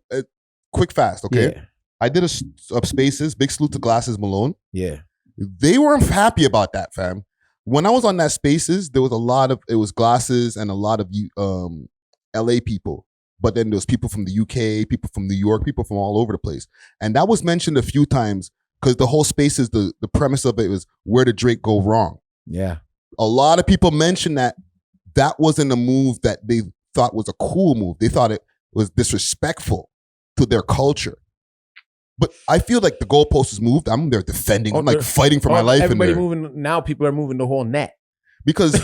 quick fast, okay? Yeah. I did a Spaces, big salute to Glasses Malone. Yeah. They weren't happy about that, fam. When I was on that Spaces, there was it was Glasses and a lot of LA people. But then there was people from the UK, people from New York, people from all over the place. And that was mentioned a few times because the whole Spaces, the premise of it was, where did Drake go wrong? Yeah. A lot of people mentioned that wasn't a move that they thought was a cool move. They thought it was disrespectful to their culture. But I feel like the goalpost is moved. I'm there defending. I'm like fighting for my life. Everybody moving now. People are moving the whole net because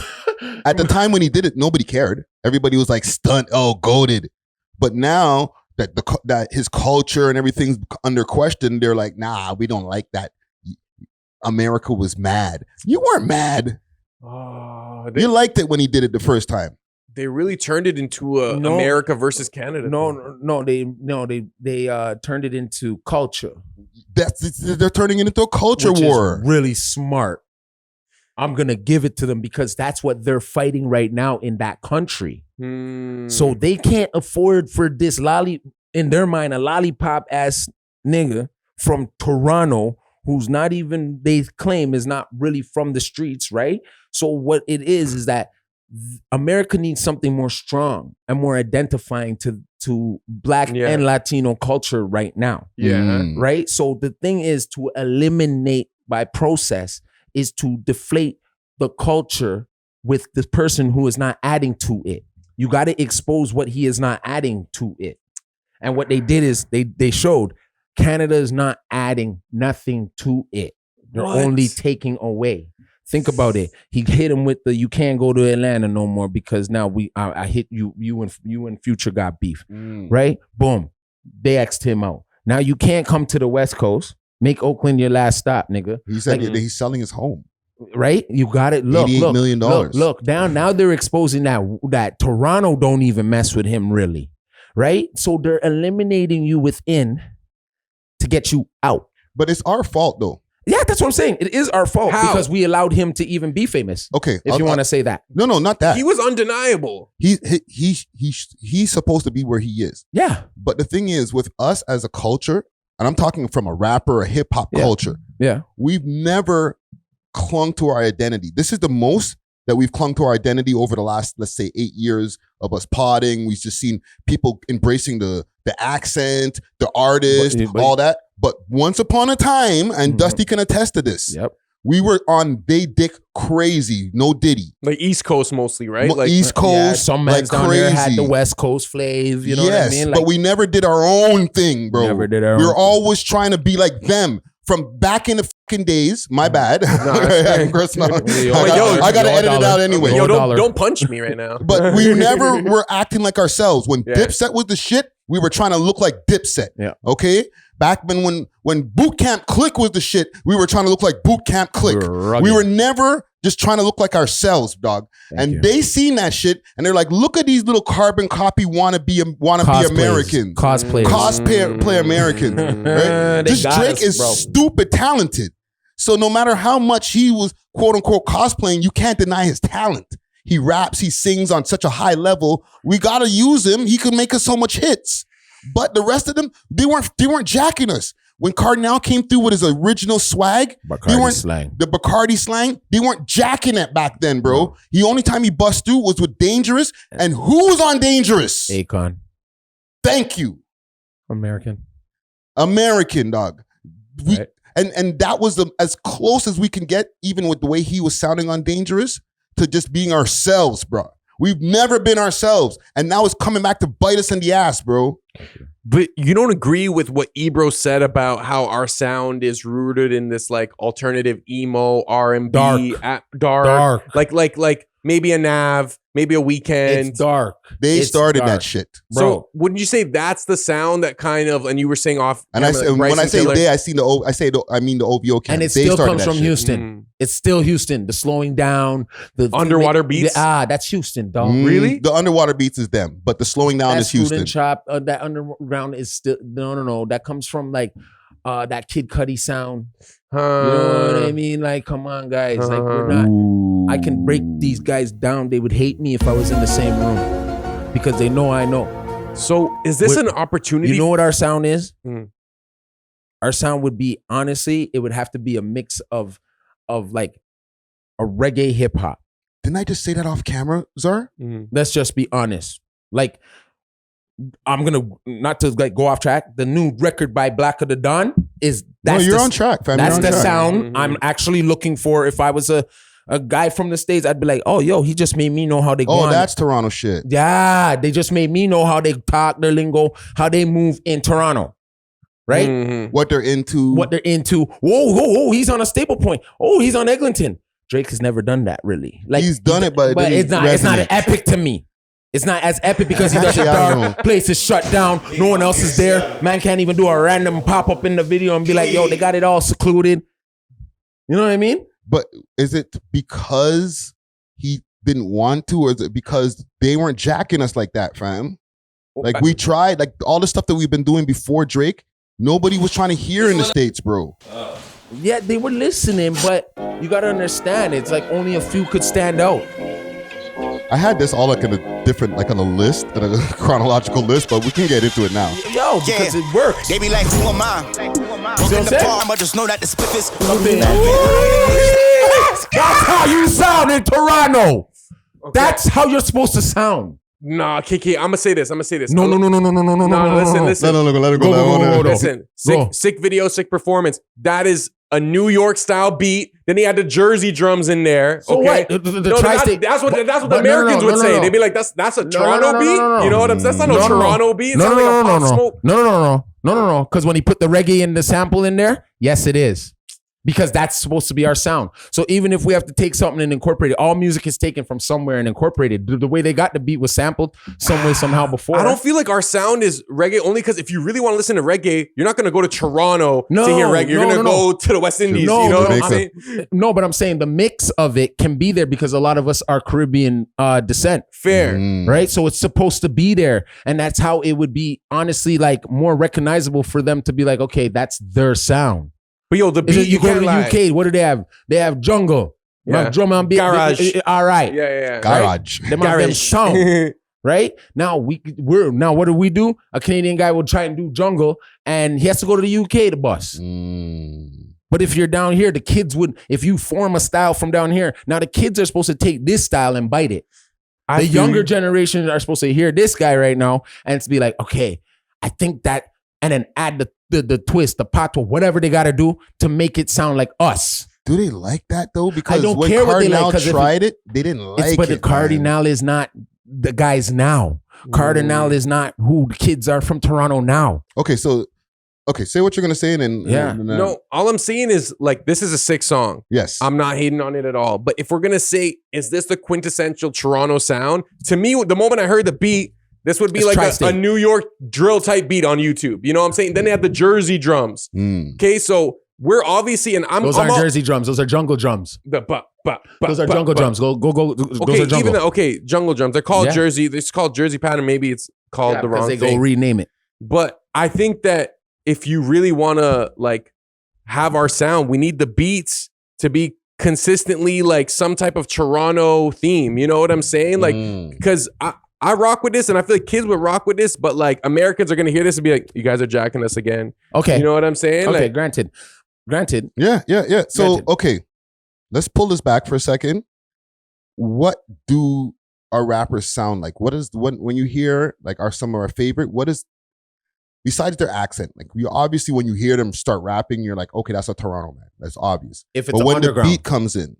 at the time when he did it, nobody cared. Everybody was like stunned. Oh, goated. But now that his culture and everything's under question, they're like, nah, we don't like that. America was mad. You weren't mad. You liked it when he did it the first time. They really turned it into America versus Canada. They turned it into culture. They're turning it into a culture war. Is really smart. I'm gonna give it to them because that's what they're fighting right now in that country. So they can't afford for this in their mind, a lollipop ass nigga from Toronto who's not even, they claim is not really from the streets, right? So what it is that America needs something more strong and more identifying to Black and Latino culture right now. Right? So the thing is to eliminate by process is to deflate the culture with the person who is not adding to it. You got to expose what he is not adding to it. And what they did is they showed Canada is not adding nothing to it. They're only taking away. Think about it. He hit him with the you can't go to Atlanta no more because now I hit you and Future got beef. Right? Boom. They asked him out. Now you can't come to the West Coast. Make Oakland your last stop, nigga. He said he's selling his home. Right? You got it. Look, $88 million. Look, now they're exposing that Toronto don't even mess with him really. Right? So they're eliminating you within to get you out. But it's our fault though. Yeah, that's what I'm saying. It is our fault because we allowed him to even be famous. Okay, if you want to say that. No, not that. He was undeniable. He's supposed to be where he is. Yeah. But the thing is, with us as a culture, and I'm talking from a rapper, a hip hop culture. Yeah. We've never clung to our identity. This is the most that we've clung to our identity over the last, let's say, 8 years of us podding. We've just seen people embracing the accent, the artist, all that. But once upon a time, and Dusty can attest to this, we were on They Dick crazy, no Diddy. Like East Coast mostly, right? Like East Coast, yeah, some like men down crazy. there had the West Coast flav, you know what I mean? But we never did our own thing, bro. Never did our we were own always trying to be like them. From back in the fucking days, my bad. I gotta edit it out anyway. Yo, don't punch me right now. But we never were acting like ourselves. When Dipset was the shit, we were trying to look like Dipset. Yeah. Okay? Back when Boot Camp Click was the shit, we were trying to look like Boot Camp Click. We were never just trying to look like ourselves, dog. They seen that shit and they're like, look at these little carbon copy wanna be Americans. Cosplay Americans. Right? This Drake is stupid talented. So no matter how much he was quote unquote cosplaying, you can't deny his talent. He raps, he sings on such a high level. We gotta use him. He could make us so much hits. But the rest of them, they weren't jacking us. When Cardinal came through with his original swag, the Bacardi slang, they weren't jacking it back then, bro. The only time he bust through was with Dangerous. And who was on Dangerous? Akon. Thank you. American, dog. And that was as close as we can get, even with the way he was sounding on Dangerous, to just being ourselves, bro. We've never been ourselves. And now it's coming back to bite us in the ass, bro. But you don't agree with what Ebro said about how our sound is rooted in this like alternative emo R&B dark. Like maybe a Nav, maybe a Weekend. It's dark. They started that shit, bro. So wouldn't you say that's the sound that kind of? And you were saying off. And when I say they, I mean the OVO camp. And it still comes from Houston. It's still Houston. The slowing down, the underwater beats. That's Houston, dog. Really? The underwater beats is them, but the slowing down is Houston. Chop, that underground is still no. That comes from like that Kid Cudi sound. You know what I mean? Like, come on, guys. Like, we're not. I can break these guys down. They would hate me if I was in the same room because they know I know. So, is this an opportunity? You know what our sound is? Our sound would be, honestly, it would have to be a mix of like a reggae hip hop. Didn't I just say that off camera, Zar? Let's just be honest. Like, I'm gonna not to like go off track. The new record by Black of the Dawn is you're on track, fam. That's the sound I'm actually looking for. If I was a guy from the States, I'd be like, oh, yo, he just made me know how they go. Oh, that's Toronto shit. Yeah, they just made me know how they talk, their lingo, how they move in Toronto. Right? What they're into. Whoa, he's on a staple point. Oh, he's on Eglinton. Drake has never done that, really. Like he's done it, but it's not an epic to me. It's not as epic because he doesn't dark. Place is shut down. No one else is there. Man can't even do a random pop up in the video and be like, yo, they got it all secluded. You know what I mean? But is it because he didn't want to, or is it because they weren't jacking us like that, fam? Like we tried, like all the stuff that we've been doing before Drake, nobody was trying to hear in the States, bro. Yeah, they were listening, but you gotta understand, it's like only a few could stand out. I had this all like in a different, like on a list, in a chronological list, but we can get into it now. Yo, because it works. They be like, who am I? Walking the farm, I just know that the spliff is. That's how you sound in Toronto. Okay. That's how you're supposed to sound. Nah, KK, I'm gonna say this. No. Listen. Let it go. Listen. Sick video, sick performance. That is a New York style beat. Then he had the Jersey drums in there. So okay, what? That's what the Americans would say. They'd be like, that's a Toronto beat. You know what I'm saying? That's not no Toronto beat. No. Because when he put the reggae and the sample in there, yes, it is. Because that's supposed to be our sound. So even if we have to take something and incorporate it, all music is taken from somewhere and incorporated. The way they got the beat was sampled some way, somehow before. I don't feel like our sound is reggae, only because if you really want to listen to reggae, you're not going to go to Toronto to hear reggae. You're going to go to the West Indies. You know what I'm saying? No, but I'm saying the mix of it can be there because a lot of us are Caribbean descent. Fair. Right? So it's supposed to be there. And that's how it would be, honestly, like more recognizable for them to be like, okay, that's their sound. But yo, the beat, You go to the UK, what do they have? They have jungle. Yeah. Drum and beat. Garage. All right. Yeah. Garage. Them have them sound. Right? Now what do? A Canadian guy will try and do jungle and he has to go to the UK to bust. But if you're down here, the kids would, if you form a style from down here, now the kids are supposed to take this style and bite it. The younger generations are supposed to hear this guy right now and it's be like, okay, I think that, and then add the twist, the pato, whatever they got to do to make it sound like us. Do they like that though? Because I don't when care what they like, Cardinal tried it, they didn't like it. But the Cardinal is not the guys now. Cardinal is not who the kids are from Toronto now. Okay, say what you're gonna say, and then No, all I'm saying is like this is a sick song. Yes, I'm not hating on it at all. But if we're gonna say, is this the quintessential Toronto sound? To me, the moment I heard the beat, this would be like a New York drill type beat on YouTube. You know what I'm saying? Then they have the Jersey drums. Okay, so we're obviously, and those aren't Jersey drums. Those are jungle drums. Those are jungle drums. Go. Okay, those are jungle. Jungle drums. They're called Jersey. It's called Jersey pattern. Maybe it's called the wrong thing. They go rename it. But I think that if you really want to like have our sound, we need the beats to be consistently like some type of Toronto theme. You know what I'm saying? Like, because I rock with this and I feel like kids would rock with this, but like Americans are going to hear this and be like, you guys are jacking us again. Okay. You know what I'm saying? Okay, like, granted. Yeah. So, Granted. okay, let's pull this back for a second. What do our rappers sound like? What is when you hear like some of our favorite? What is besides their accent? Like you obviously when you hear them start rapping, you're like, okay, that's a Toronto man. That's obvious. If it's but when underground. the beat comes in,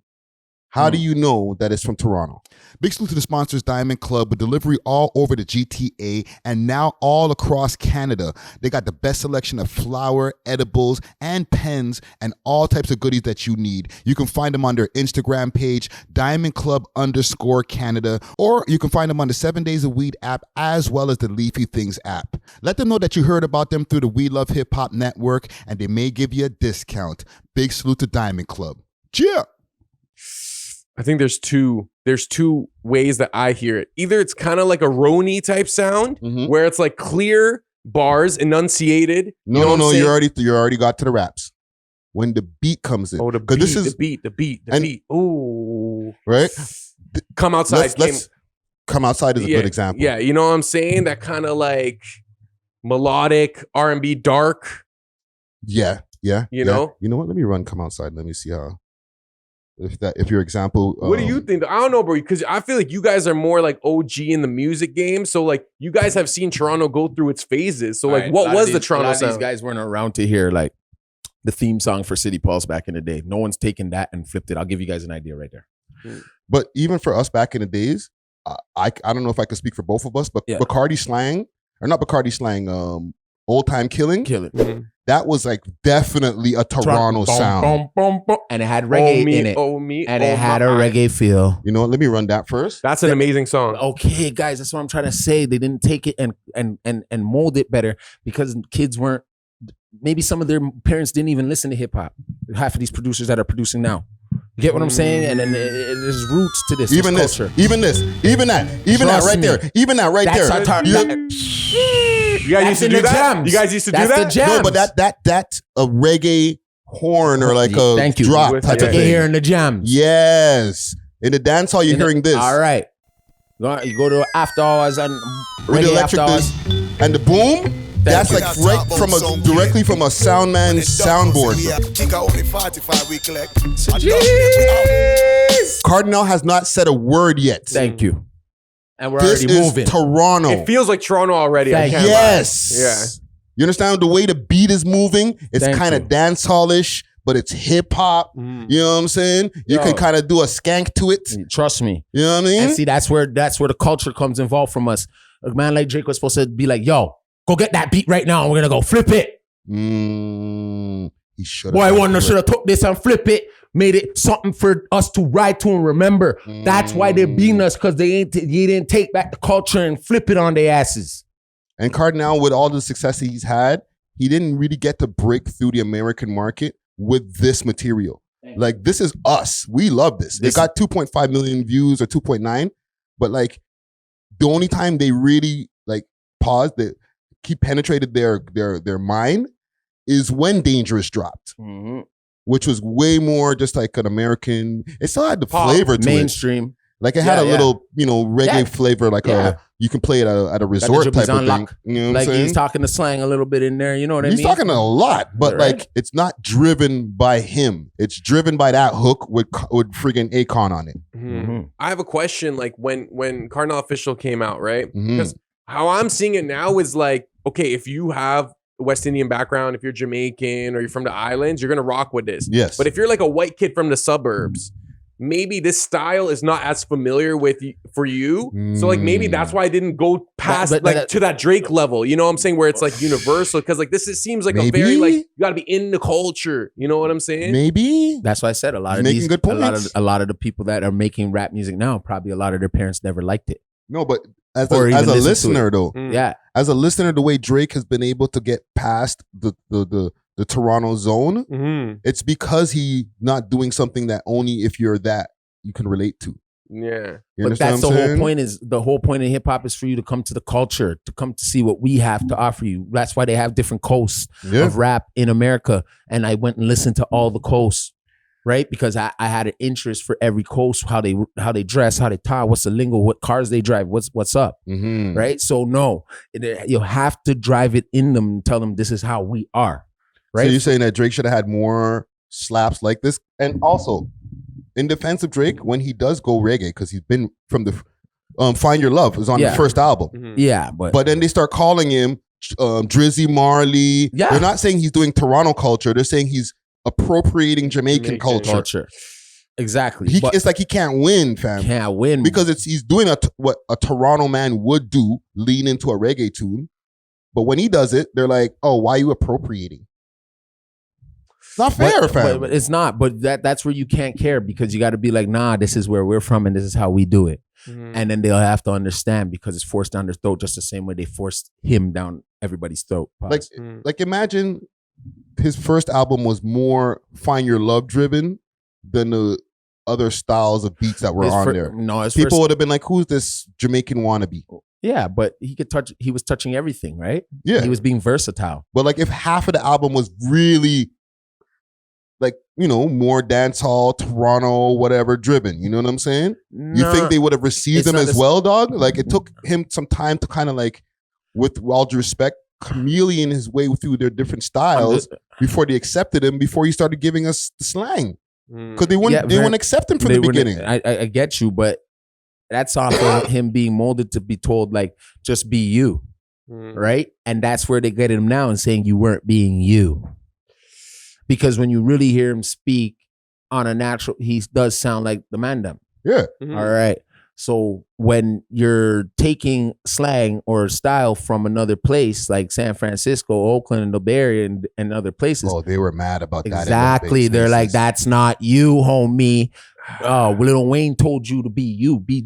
how do you know that it's from Toronto? Big salute to the sponsors, Diamond Club, with delivery all over the GTA and now all across Canada. They got the best selection of flour, edibles, and pens, and all types of goodies that you need. You can find them on their Instagram page, DiamondClub_Canada, or you can find them on the 7 Days of Weed app as well as the Leafy Things app. Let them know that you heard about them through the We Love Hip Hop Network, and they may give you a discount. Big salute to Diamond Club. Cheer! I think there's two ways that I hear it. Either it's kind of like a Roni type sound where it's like clear bars, enunciated. No, you already got to the raps. When the beat comes in. Oh, the beat. Ooh. Right? Come Outside. Let's Come Outside is a good example. Yeah, you know what I'm saying? That kind of like melodic R&B dark. Yeah. You know? You know what? Let me run Come Outside. Let me see how. If your example, what do you think? I don't know, bro, because I feel like you guys are more like OG in the music game. So like you guys have seen Toronto go through its phases. So like, what was the Toronto sound? These guys weren't around to hear like the theme song for City Pulse back in the day. No one's taken that and flipped it. I'll give you guys an idea right there. But even for us back in the days, I don't know if I can speak for both of us, but Bacardi slang, or not Bacardi slang, Old Time Killing. That was like definitely a Toronto sound. And it had reggae in it. And it had a reggae feel. You know what? Let me run that first. That's an amazing song. Okay, guys, that's what I'm trying to say. They didn't take it and mold it better because kids weren't, maybe some of their parents didn't even listen to hip hop. Half of these producers that are producing now. You get what I'm saying? And then there's roots to this. Even this, culture. even that right there. Even that right there. You guys used to do that? You guys used to do that? The jams. No, but that's a reggae horn or like a drop type of thing. You're hearing the jams. Yes. In the dance hall, you're hearing this. All right. You go to after hours and with the electric after hours. And the boom. That's like directly from a sound man's soundboard. Cardinal has not said a word yet. Thank you. And we're this already moving. Is Toronto. It feels like Toronto already. Yes. Yeah. You understand the way the beat is moving? It's kind of dance hallish, but it's hip hop. You know what I'm saying? You can kind of do a skank to it. Trust me. You know what I mean? And see, that's where the culture comes involved from us. A man like Drake was supposed to be like, yo, go get that beat right now and we're gonna go flip it. He should have. Boy, I wonder should have took this and flip it, made it something for us to ride to and remember. That's why they're beating us, because you didn't take back the culture and flip it on their asses. And Cardinal, with all the success he's had, he didn't really get to break through the American market with this material. Like, this is us. We love this. It got 2.5 million views or 2.9, but like the only time they really like paused, they penetrated their mind is when Dangerous dropped, which was way more just like an American. It still had the flavor to mainstream. Like it had a little, reggae flavor, like you can play it at a resort type of thing. You know what like I'm saying? He's talking the slang a little bit in there. You know what I mean? He's talking a lot, but like it's not driven by him. It's driven by that hook with friggin' Akon on it. I have a question. Like when Cardinal Official came out, right? Because how I'm seeing it now is like, okay, if you have a West Indian background, if you're Jamaican or you're from the islands, you're gonna rock with this. Yes. But if you're like a white kid from the suburbs, maybe this style is not as familiar for you. So like maybe that's why I didn't go past to that Drake level. You know what I'm saying? Where it's like universal. Because like this seems like a very like you gotta be in the culture. You know what I'm saying? Maybe. That's why I said a lot of these good points. a lot of the people that are making rap music now, probably a lot of their parents never liked it. No, but as a listener though, as a listener, the way Drake has been able to get past the Toronto zone, it's because he not doing something that only if you're that you can relate to. Yeah. But that's the whole point. Is the whole point of hip hop is for you to come to the culture, to come to see what we have to offer you. That's why they have different coasts of rap in America. And I went and listened to all the coasts, right? Because I had an interest for every coast, how they dress, how they talk, what's the lingo, what cars they drive, what's up, right? So no, you'll have to drive it in them and tell them this is how we are. Right. So you're saying that Drake should have had more slaps like this? And also, in defense of Drake, when he does go reggae, because he's been from the Find Your Love was on the first album. Yeah, but then they start calling him Drizzy Marley. Yeah. They're not saying he's doing Toronto culture. They're saying he's appropriating Jamaican culture. Exactly. It's like he can't win, fam. Can't win. Because he's doing what a Toronto man would do, lean into a reggae tune. But when he does it, they're like, oh, why are you appropriating? It's not fair, fam. But it's not. But that's where you can't care, because you got to be like, nah, this is where we're from and this is how we do it. And then they'll have to understand, because it's forced down their throat just the same way they forced him down everybody's throat. Like imagine his first album was more Find Your Love driven than the other styles of beats that were on there. No, people would have been like, who's this Jamaican wannabe? Yeah, but he was touching everything, right? Yeah. He was being versatile. But like if half of the album was really like, more dancehall, Toronto, whatever driven, you know what I'm saying? You think they would have received him as well, dog? Like it took him some time to kind of like, with all due respect, chameleon his way through their different styles before they accepted him, before he started giving us the slang. Because they wouldn't accept him from the beginning. I get you, but that's off of him being molded to be told, like, just be you, right? And that's where they get him now and saying you weren't being you. Because when you really hear him speak on a natural, he does sound like the man them. Yeah. All right. So when you're taking slang or style from another place, like San Francisco, Oakland, and the Bay Area and other places. Oh, they were mad about that. Exactly. They're like, that's not you, homie. Lil Wayne told you to be you. Be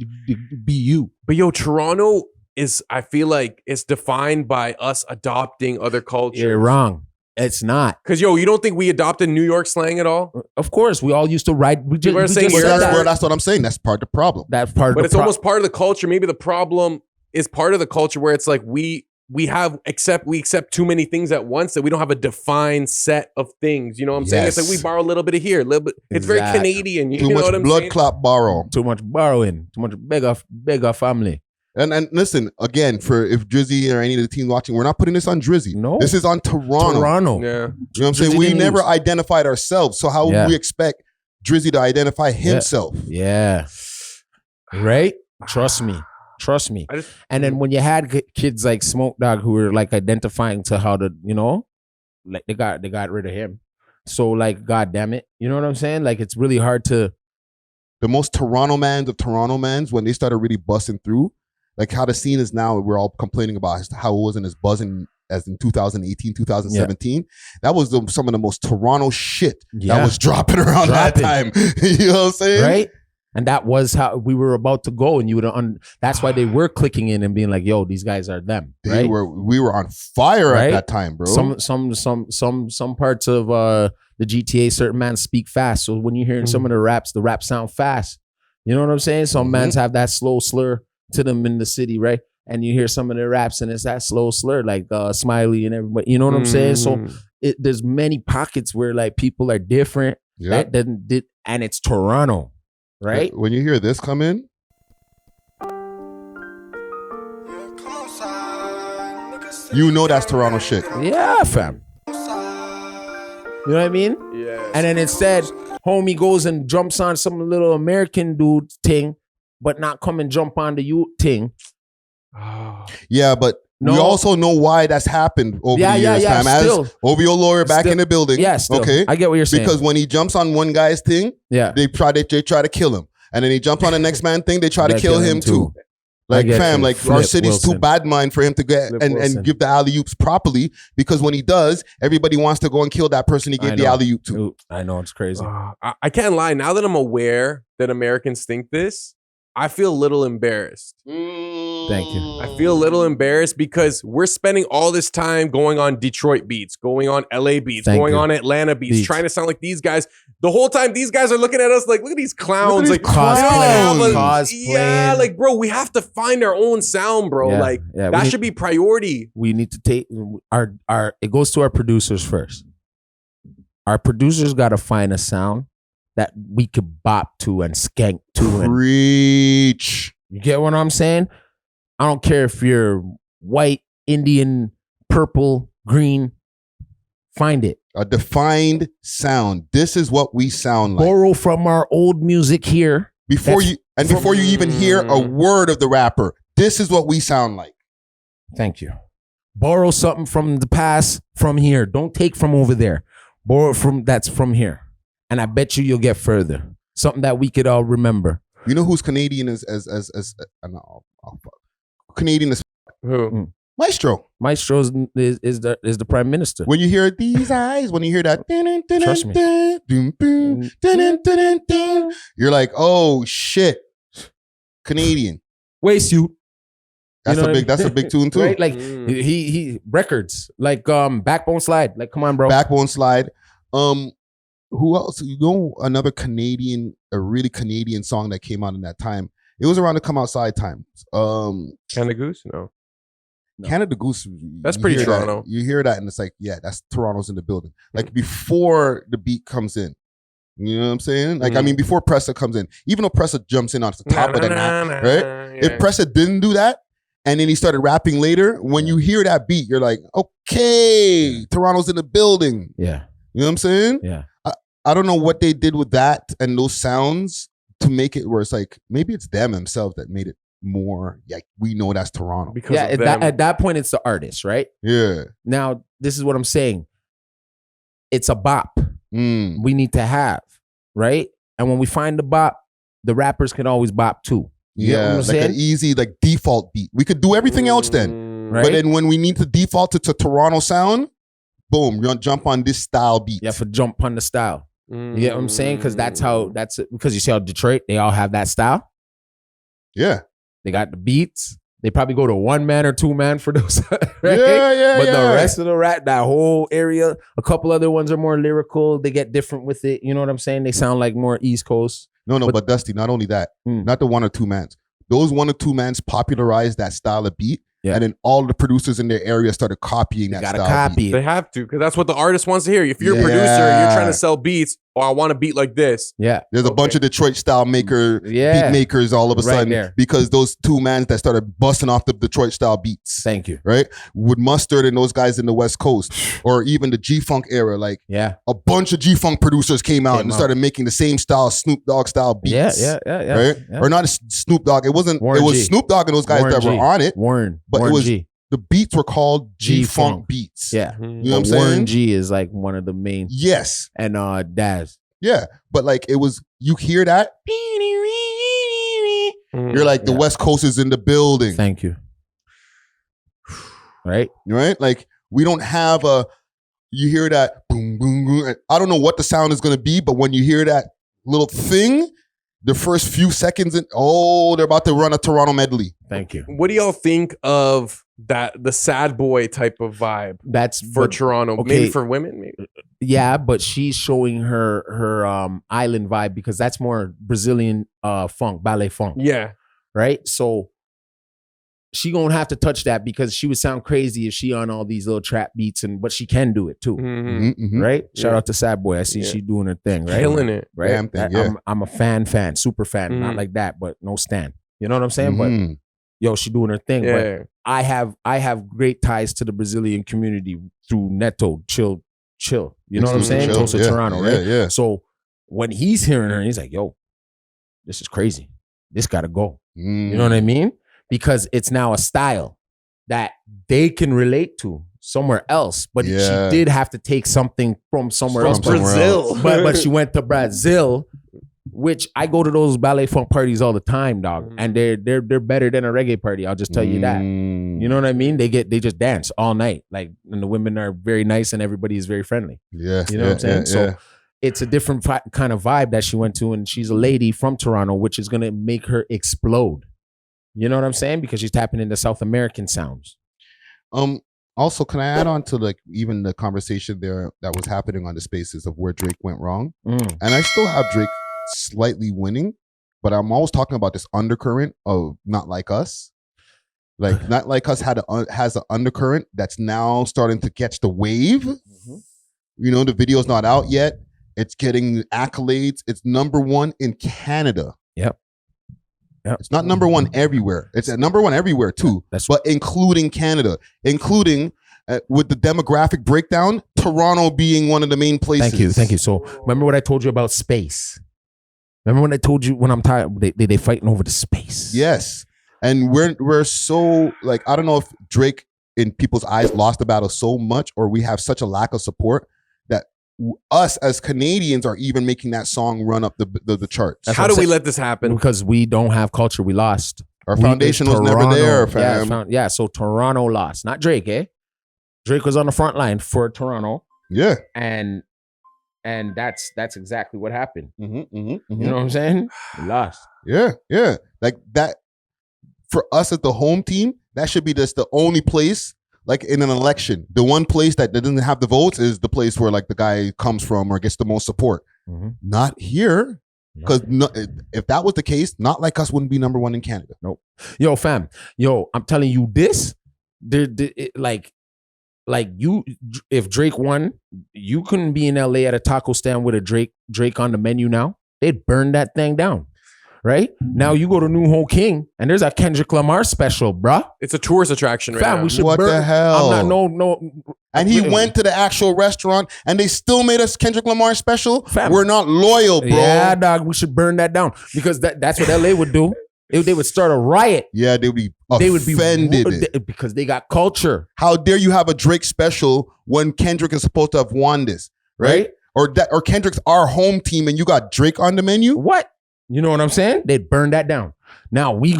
you. But yo, Toronto is, I feel like it's defined by us adopting other cultures. You're wrong. It's not. Because, yo, you don't think we adopted New York slang at all? Of course. We all used to ride. That's what I'm saying. That's part of the problem. That's part of But it's almost part of the culture. Maybe the problem is part of the culture where it's like we accept too many things at once, that we don't have a defined set of things. You know what I'm saying? It's like we borrow a little bit of here, a little bit. It's very Canadian. You know what I'm saying? Too much blood clot borrow. Too much borrowing. Too much beg off family. And listen, again, for if Drizzy or any of the team watching, we're not putting this on Drizzy. No. This is on Toronto. Yeah. You know what I'm saying? We never identified ourselves. So how would we expect Drizzy to identify himself? Yeah. Right? Trust me. And then when you had kids like Smoke Dogg who were like identifying to how to, like they got rid of him. So like, God damn it. You know what I'm saying? Like, it's really hard to. The most Toronto mans of Toronto mans, when they started really busting through, like how the scene is now, we're all complaining about how it wasn't as buzzing as in 2018, 2017. Yeah. That was some of the most Toronto shit that was dropping around that time. You know what I'm saying? Right? And that was how we were about to go. And you would that's why they were clicking in and being like, yo, these guys are them. We were on fire at that time, bro. Some parts of the GTA, certain mans speak fast. So when you're hearing some of the raps sound fast. You know what I'm saying? Some mans have that slow slur to them in the city, right? And you hear some of their raps and it's that slow slur, like Smiley and everybody. You know what I'm saying? So there's many pockets where like people are different. Yeah. And it's Toronto, right? When you hear this come in, you know that's Toronto shit. Yeah, fam. You know what I mean? Yeah. And then instead, homie goes and jumps on some little American dude thing, but not come and jump on the you thing. Yeah, but we also know why that's happened over the years, fam. Still, as OVO lawyer back in the building. Yeah, still. Okay. I get what you're saying. Because when he jumps on one guy's thing, they try to kill him. And then he jumps on the next man thing, they try to kill him too. Like, fam, like our city's too bad mind for him to get and give the alley-oops properly, because when he does, everybody wants to go and kill that person he gave the alley-oop to. I know, it's crazy. I can't lie. Now that I'm aware that Americans think this, I feel a little embarrassed. Thank you. I feel a little embarrassed because we're spending all this time going on Detroit beats, going on LA beats, going on Atlanta beats, trying to sound like these guys. The whole time these guys are looking at us like, look at these clowns. Like cosplaying. Yeah, like, bro, we have to find our own sound, bro. Yeah, like that should be priority. We need to take it goes to our producers first. Our producers got to find a sound that we could bop to and skank to. Preach. You get what I'm saying? I don't care if you're white, Indian, purple, green. Find it. A defined sound. This is what we sound like. Borrow from our old music here. Before you even hear a word of the rapper, this is what we sound like. Thank you. Borrow something from the past from here. Don't take from over there. Borrow that's from here. And I bet you'll get further. Something that we could all remember. You know who's Canadian Canadian is Who? Maestro. Maestro is the prime minister. When you hear these eyes, when you hear that, Trust me. You're like, oh shit, Canadian. Waste you. That's a big tune too. Right? Like he records like Backbone Slide. Like, come on, bro. Backbone Slide. Who else? You know, another a really Canadian song that came out in that time. It was around the Come Outside time. Canada Goose? No. Canada Goose. That's pretty Toronto. You hear that and it's like, yeah, that's Toronto's in the building. Like before the beat comes in. You know what I'm saying? Like, I mean, before Pressa comes in, even though Pressa jumps in on the top of the night, right? Yeah. If Pressa didn't do that, and then he started rapping later, when you hear that beat, you're like, okay, Toronto's in the building. Yeah. You know what I'm saying? Yeah. I don't know what they did with that and those sounds to make it where it's like, maybe it's them themselves that made it more, like, we know that's Toronto. Because at that point, it's the artist, right? Yeah. Now, this is what I'm saying. It's a bop we need to have, right? And when we find the bop, the rappers can always bop too. You know what I'm like saying? an easy, like, default beat. We could do everything else then. Right? But then when we need to default it to Toronto sound, boom, you jump on this style beat. You have to jump on the style. You get what I'm saying? Because because you see how Detroit, they all have that style. Yeah. They got the beats. They probably go to 1 man or 2 man for those. Right? Yeah. But the rest of the rap, that whole area, a couple other ones are more lyrical. They get different with it. You know what I'm saying? They sound like more East Coast. No, but Dusty, not only that, not the 1 or 2 mans. Those 1 or 2 mans popularized that style of beat. Yeah. And then all the producers in their area started copying that style beat. They have to, because that's what the artist wants to hear. If you're a producer and you're trying to sell beats, I want a beat like this. Yeah. There's a bunch of Detroit style beat makers all of a sudden there. Because those 2 mans that started busting off the Detroit style beats. Thank you. Right? With Mustard and those guys in the West Coast, or even the G-Funk era, like a bunch of G-Funk producers came out and started making the same style, Snoop Dogg style beats. Yeah. Right? Yeah. Or not Snoop Dogg. It wasn't. Warren it was G. Snoop Dogg and those guys that were on it. But it was G. The beats were called G-Funk beats. Yeah. You know what I'm saying? Warren G is like one of the main. Yes. And Daz. Yeah. But like it was, you hear that? You're like, the West Coast is in the building. Thank you. Right? Right? Like, we don't have you hear that boom, boom, boom. I don't know what the sound is going to be, but when you hear that little thing, the first few seconds, they're about to run a Toronto medley. Thank you. What do y'all think of the sad boy type of vibe? That's for Toronto. Okay. Maybe for women, maybe. Yeah, but she's showing her island vibe because that's more Brazilian funk, ballet funk. Yeah. Right? So she gonna have to touch that because she would sound crazy if she on all these little trap beats but she can do it too, right? Shout out to Sad Boy. I see she doing her thing, right? Killing it, right? Damn thing, I'm a fan, super fan, not like that, but no stan. You know what I'm saying? But yo, she doing her thing. But I have great ties to the Brazilian community through Neto, chill. You know what I'm saying? Close to Toronto, right? Yeah. So when he's hearing her, he's like, yo, this is crazy. This gotta go. You know what I mean? Because it's now a style that they can relate to somewhere else. But she did have to take something from somewhere else. Brazil. But she went to Brazil, which I go to those ballet funk parties all the time, dog. And they're better than a reggae party. I'll just tell you that. You know what I mean? They just dance all night. Like, and the women are very nice and everybody is very friendly. Yeah. You know what I'm saying? So it's a different kind of vibe that she went to. And she's a lady from Toronto, which is going to make her explode. You know what I'm saying? Because she's tapping into South American sounds. Also, can I add on to like even the conversation there that was happening on the spaces of where Drake went wrong? And I still have Drake slightly winning, but I'm always talking about this undercurrent of Not Like Us. Like Not Like Us has an undercurrent that's now starting to catch the wave. You know, the video's not out yet. It's getting accolades. It's #1 in Canada. Yep. It's not #1 everywhere. It's at #1 everywhere too, but including Canada, including with the demographic breakdown, Toronto being one of the main places. Thank you. So remember what I told you about space? Remember when I told you when I'm tired, they fighting over the space. Yes, and we're so like, I don't know if Drake in people's eyes lost the battle so much, or we have such a lack of support that us as Canadians are even making that song run up the charts. How do we let this happen? Because we don't have culture. We lost. Our foundation was never there, fam. Yeah, so Toronto lost. Not Drake, eh? Drake was on the front line for Toronto. Yeah. And that's exactly what happened. You know what I'm saying? We lost. Yeah. Like that, for us as the home team, that should be just the only place. Like in an election, the one place that doesn't have the votes is the place where like the guy comes from or gets the most support. Not here. Because if that was the case, Not Like Us wouldn't be #1 in Canada. Nope. Yo, fam. Yo, I'm telling you this. Like you, if Drake won, you couldn't be in LA at a taco stand with a Drake on the menu now. They'd burn that thing down. Right? Now you go to New Ho King and there's a Kendrick Lamar special, bruh. It's a tourist attraction right now. We should what the hell? I'm not, no. And he went to the actual restaurant and they still made us Kendrick Lamar special. Fam. We're not loyal, bro. Yeah, dog. We should burn that down because that's what LA would do. They would start a riot. Yeah, they would be offended because they got culture. How dare you have a Drake special when Kendrick is supposed to have won this, right? Or Kendrick's our home team and you got Drake on the menu? What? You know what I'm saying? They'd burn that down. Now we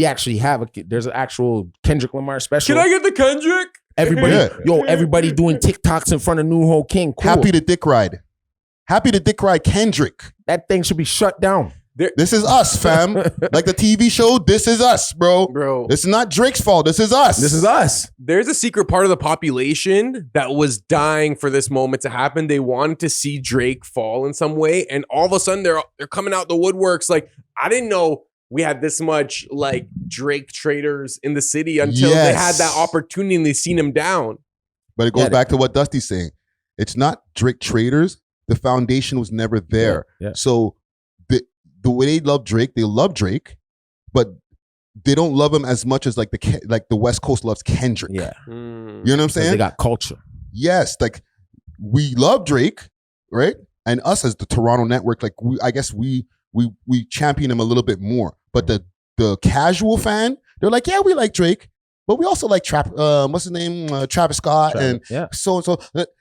actually have there's an actual Kendrick Lamar special. Can I get the Kendrick? Everybody doing TikToks in front of New Ho King. Cool. Happy to Dick Ride Kendrick. That thing should be shut down. This is us, fam. Like the TV show, this is us, bro. This is not Drake's fault. This is us. There's a secret part of the population that was dying for this moment to happen. They wanted to see Drake fall in some way, and all of a sudden they're coming out the woodworks. Like, I didn't know we had this much like Drake traders in the city until they had that opportunity and they seen him down. But it goes back to what Dusty's saying. It's not Drake traders. The foundation was never there. So the way they love Drake, but they don't love him as much as like the West Coast loves Kendrick. Yeah. You know what I'm saying? They got culture. Yes. Like we love Drake, right? And us as the Toronto network, like I guess we champion him a little bit more. But the casual fan, they're like, yeah, we like Drake, but we also like what's his name? Travis Scott. So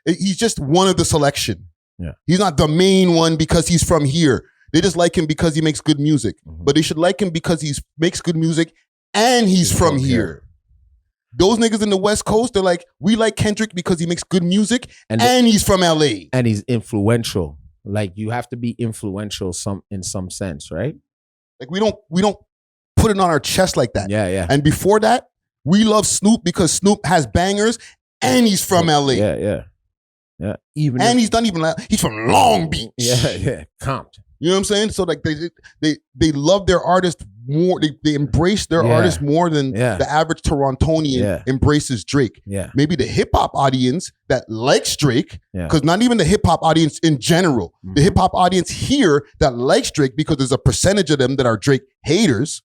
he's just one of the selection. Yeah. He's not the main one because he's from here. They just like him because he makes good music. But they should like him because he makes good music and he's from here. Those niggas in the West Coast, they're like, we like Kendrick because he makes good music and he's from LA. And he's influential. Like you have to be influential in some sense, right? Like we don't put it on our chest like that. Yeah. And before that, we love Snoop because Snoop has bangers and he's from LA. Yeah. He's from Long Beach. Yeah. Compton. You know what I'm saying? So like they love their artists more. They embrace their artists more than the average Torontonian embraces Drake. Yeah. Maybe the hip hop audience that likes Drake, because not even the hip hop audience in general, the hip hop audience here that likes Drake, because there's a percentage of them that are Drake haters,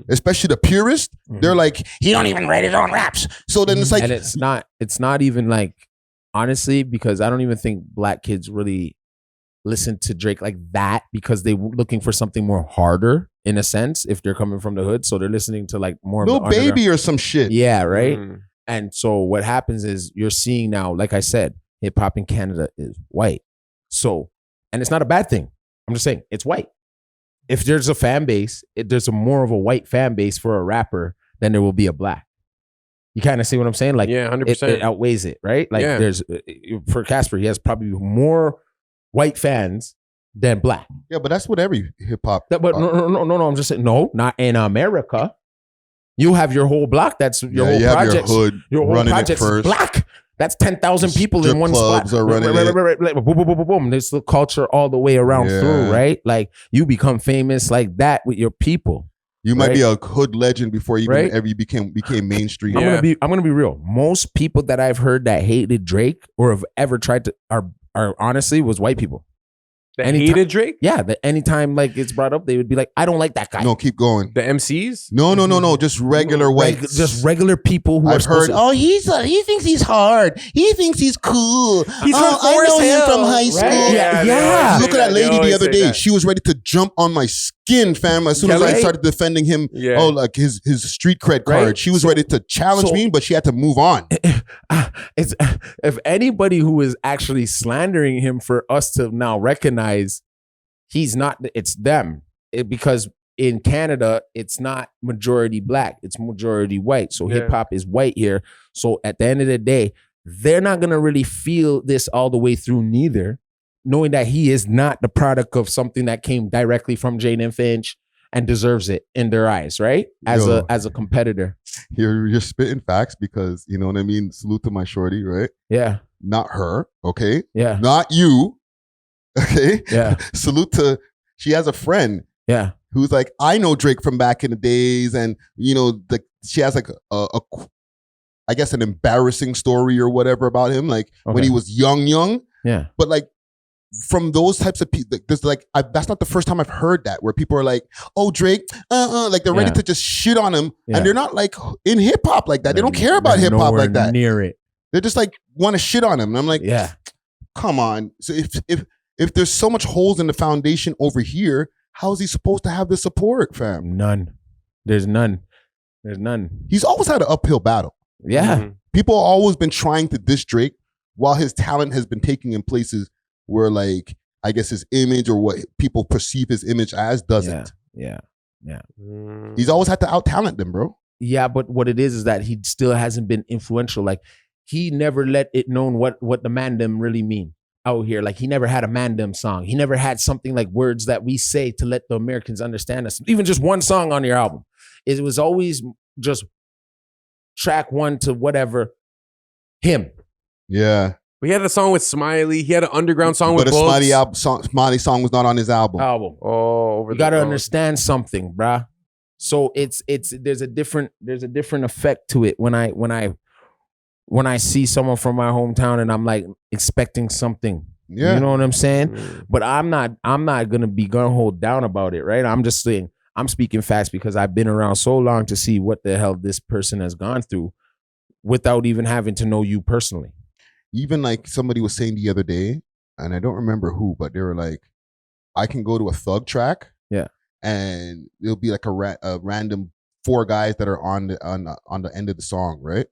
especially the purists. They're like, he don't even write his own raps. So then it's like, and it's not even like, honestly, because I don't even think black kids really listen to Drake like that, because they were looking for something more harder in a sense if they're coming from the hood. So they're listening to like more Lil Baby or some shit. Yeah, right. And so what happens is you're seeing now, like I said, hip hop in Canada is white. So, and it's not a bad thing. I'm just saying it's white. If there's a fan base, there's more of a white fan base for a rapper than there will be a black. You kind of see what I'm saying? Like, 100%. It outweighs it, right? Like there's, for Casper, he has probably more white fans than black. Yeah, but that's what every hip hop. But no. I'm just saying, no, not in America. You have your whole block. That's your whole project. Your whole project is black. That's 10,000 people in one spot. Clubs are running right. Boom, boom, boom, boom, boom. There's the culture all the way around through, right? Like you become famous like that with your people. You might be a hood legend before you even ever became mainstream. I'm gonna be real. Most people that I've heard that hated Drake or have ever tried to are honestly was white people. That hated Drake? Yeah, that anytime like it's brought up, they would be like, I don't like that guy. No, keep going. The MCs? No. Just regular whites. Just regular people who I've heard, he thinks he's hard. He thinks he's cool. He's from I know him from high school. Right? Yeah. Look at that lady the other day. She was ready to jump on my skin, fam. As soon as I started defending him, like his street cred card. She was ready to challenge me, but she had to move on. It's if anybody who is actually slandering him for us to now recognize he's not, it's them. Because in Canada, it's not majority black, it's majority white. So hip hop is white here. So at the end of the day, they're not gonna really feel this all the way through neither, knowing that he is not the product of something that came directly from Jaden Finch and deserves it in their eyes, right? As a competitor. You're spitting facts, because you know what I mean? Salute to my shorty, right? Yeah. Not her, okay? Yeah. Not you, okay? Yeah. Salute to, she has a friend. Yeah. Who's like, I know Drake from back in the days, and you know, she has like a I guess an embarrassing story or whatever about him, like when he was young. Yeah. But like, from those types of people, there's like, that's not the first time I've heard that, where people are like, oh, Drake, like they're ready to just shit on him, and they're not like in hip hop like that. They don't care about hip hop like that. Near it. They're just like want to shit on him, and I'm like, come on. So if there's so much holes in the foundation over here, how is he supposed to have the support, fam? None. There's none. He's always had an uphill battle. Yeah. People have always been trying to diss Drake, while his talent has been taking in places where, like, I guess his image or what people perceive his image as doesn't. Yeah. He's always had to out-talent them, bro. Yeah, but what it is that he still hasn't been influential. Like, he never let it known what the mandem really mean out here. Like, he never had a mandem song. He never had something like words that we say to let the Americans understand us. Even just one song on your album. It was always just track one to whatever, him. Yeah. We had a song with Smiley. He had an underground song with Bugs. But Smiley song was not on his album. Oh, you got to understand something, bruh. So there's a different effect to it when I see someone from my hometown and I'm like expecting something. Yeah. You know what I'm saying? But I'm not gonna be gung-ho down about it, right? I'm just saying, I'm speaking facts because I've been around so long to see what the hell this person has gone through without even having to know you personally. Even like somebody was saying the other day, and I don't remember who, but they were like, I can go to a Thug track, and it'll be like a random 4 guys that are on the end of the song, right?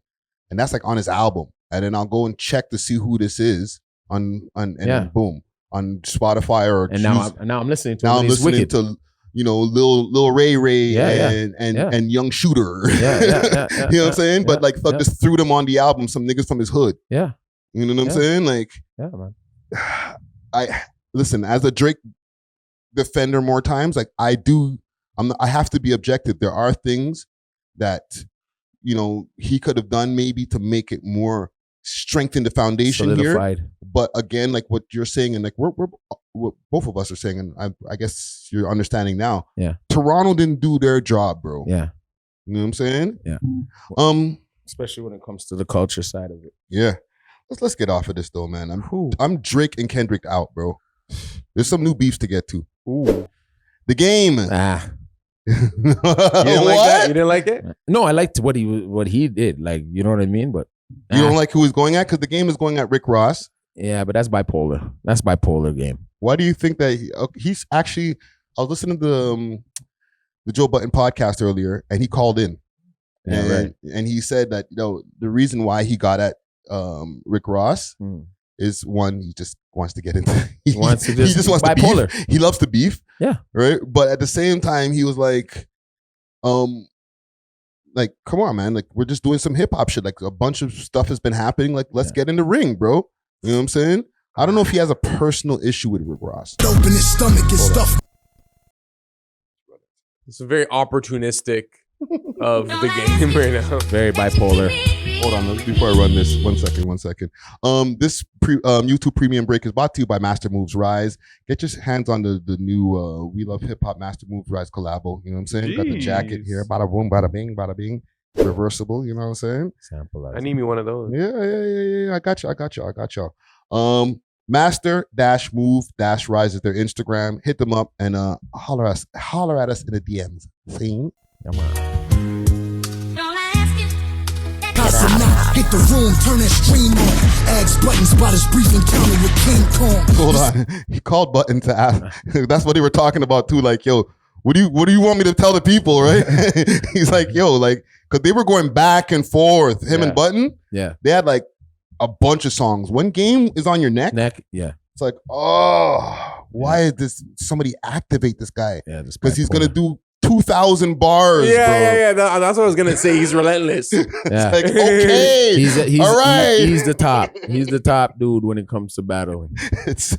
And that's like on his album, and then I'll go and check to see who this is and then boom, on Spotify or now I'm listening to now I'm listening to, you know, Lil Ray and Young Shooter. You know what I'm saying? But like Thug just threw them on the album, some niggas from his hood. Yeah. You know what I'm saying? Like, man. I listen, as a Drake defender more times, like I have to be objective. There are things that, you know, he could have done maybe to make it more strengthen the foundation Solidified. here. But again, like what you're saying, and like we're what both of us are saying, and I guess you're understanding now. Yeah. Toronto didn't do their job, bro. Yeah. You know what I'm saying? Yeah. Especially when it comes to the culture side of it. Yeah. Let's get off of this though, man. I'm Drake and Kendrick out, bro. There's some new beefs to get to. Ooh. The Game. You didn't like that? You didn't like it? No, I liked what he did. Like, you know what I mean? But you don't like who he's going at? Because The Game is going at Rick Ross. Yeah, but that's bipolar. That's bipolar Game. Why do you think that he's actually? I was listening to the Joe Budden podcast earlier, and he called in, and he said that the reason why he got at Rick Ross is one, he just wants to get into. He just wants bipolar. To beef. He loves to beef. Yeah. Right. But at the same time, he was like, come on, man. Like, we're just doing some hip hop shit. Like, a bunch of stuff has been happening. Like, let's get in the ring, bro. You know what I'm saying? I don't know if he has a personal issue with Rick Ross. Open his stomach and stuff. It's a very opportunistic of the game right now. Very bipolar. Hold on, before I run this, one second. This YouTube premium break is brought to you by Master Moves Rise. Get your hands on the new We Love Hip Hop Master Moves Rise collabo. You know what I'm saying? Jeez. Got the jacket here. Bada boom, bada bing. Reversible. You know what I'm saying? Sample. I need me one of those. Yeah. I got you. Master-Move-Rise is their Instagram. Hit them up and holler at us in the DMs. See? Come on. Hit the room, turn that stream on. Ads buttons about his brief encounter with King Kong. Hold on. He called Button to ask. That's what they were talking about too. Like, yo, what do you want me to tell the people, right? He's like, yo, like, because they were going back and forth. Him and Button. Yeah. They had like a bunch of songs. When Game is on your neck. Yeah. It's like, oh, why is this? Somebody activate this guy. Yeah. Because he's going to do 2,000 bars, bro. Yeah. That's what I was going to say. He's relentless. Yeah. It's like, okay. He's all right. He's the top. He's the top dude when it comes to battling. It's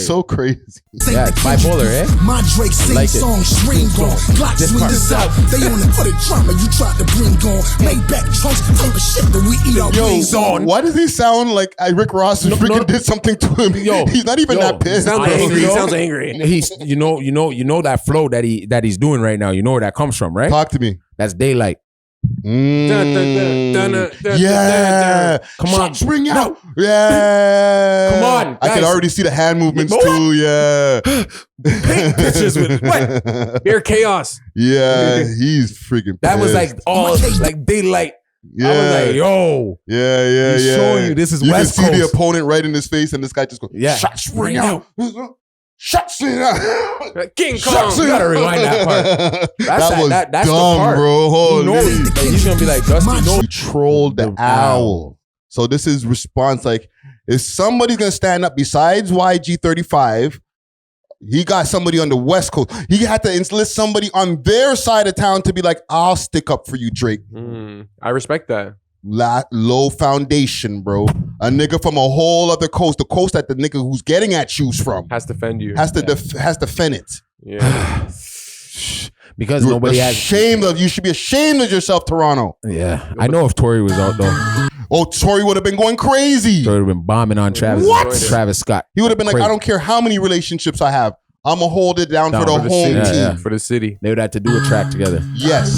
so crazy. Yeah, it's bipolar, eh? My Drake sing like it. song, string on. Glock swing this out. They on it for the drama you tried to bring on. Made back trunks, type of shit that we eat our wings on. Why does he sound like Rick Ross did something to him? Yo, he's not even that pissed. He sounds angry. He's you know that flow that he's doing right now. You know where that comes from, right? Talk to me. That's Daylight. Yeah. Come on. Ring out. Yeah. Come on, I can guys. already see the hand movements too. Yeah. Paint pictures with what? Pure chaos. Yeah. He's freaking That was pissed. like Daylight. Yeah. I was like, yo. Yeah. He's showing you this is you West can see the Coast. opponent right in his face, and this guy just goes, Yeah. shots ring out. Shots ring out. King Kong. You gotta rewind that part. That's dumb, the part. bro. Holy. He knows. Like, he's gonna be like, Dusty knows. He trolled the owl. So this is response. Like, if somebody's gonna stand up besides YG35, he got somebody on the West Coast. He had to enlist somebody on their side of town to be like, I'll stick up for you, Drake. I respect that. Low foundation, bro. A nigga from a whole other coast, the coast that the nigga who's getting at you's from, Has to defend you. has to fend it. Yeah. Because You're nobody has. you should be ashamed of yourself, Toronto. Yeah, I know if Tory was out though, Oh, Tory would have been going crazy. Tory would have been bombing on Travis. What? Travis Scott. He would have been like, Crazy. I don't care how many relationships I have. I'm going to hold it down for the home city. team. Yeah. For the city. They would have to do a track together. Yes.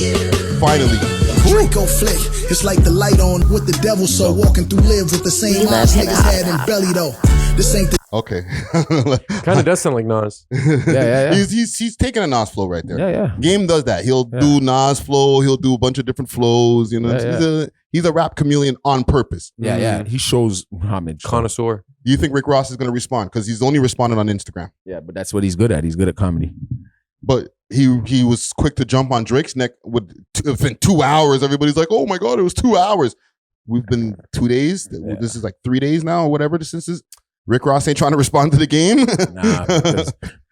Finally. Draco flick, it's like the light on with the devil, so walking through live with the same eyes niggas had in belly though. This ain't the Okay. Kind of does sound like Nas. Yeah. He's taking a Nas flow right there. Yeah. Game does that. He'll do Nas flow. He'll do a bunch of different flows. You know, he's a rap chameleon on purpose. Yeah. He shows homage. Connoisseur. Do you think Rick Ross is going to respond? Because he's only responded on Instagram. Yeah, but that's what he's good at. He's good at comedy. But he was quick to jump on Drake's neck within 2 hours. Everybody's like, oh my God, it was 2 hours. We've been 2 days. Yeah. This is like 3 days now or whatever. Since this, Rick Ross ain't trying to respond to the game. Nah,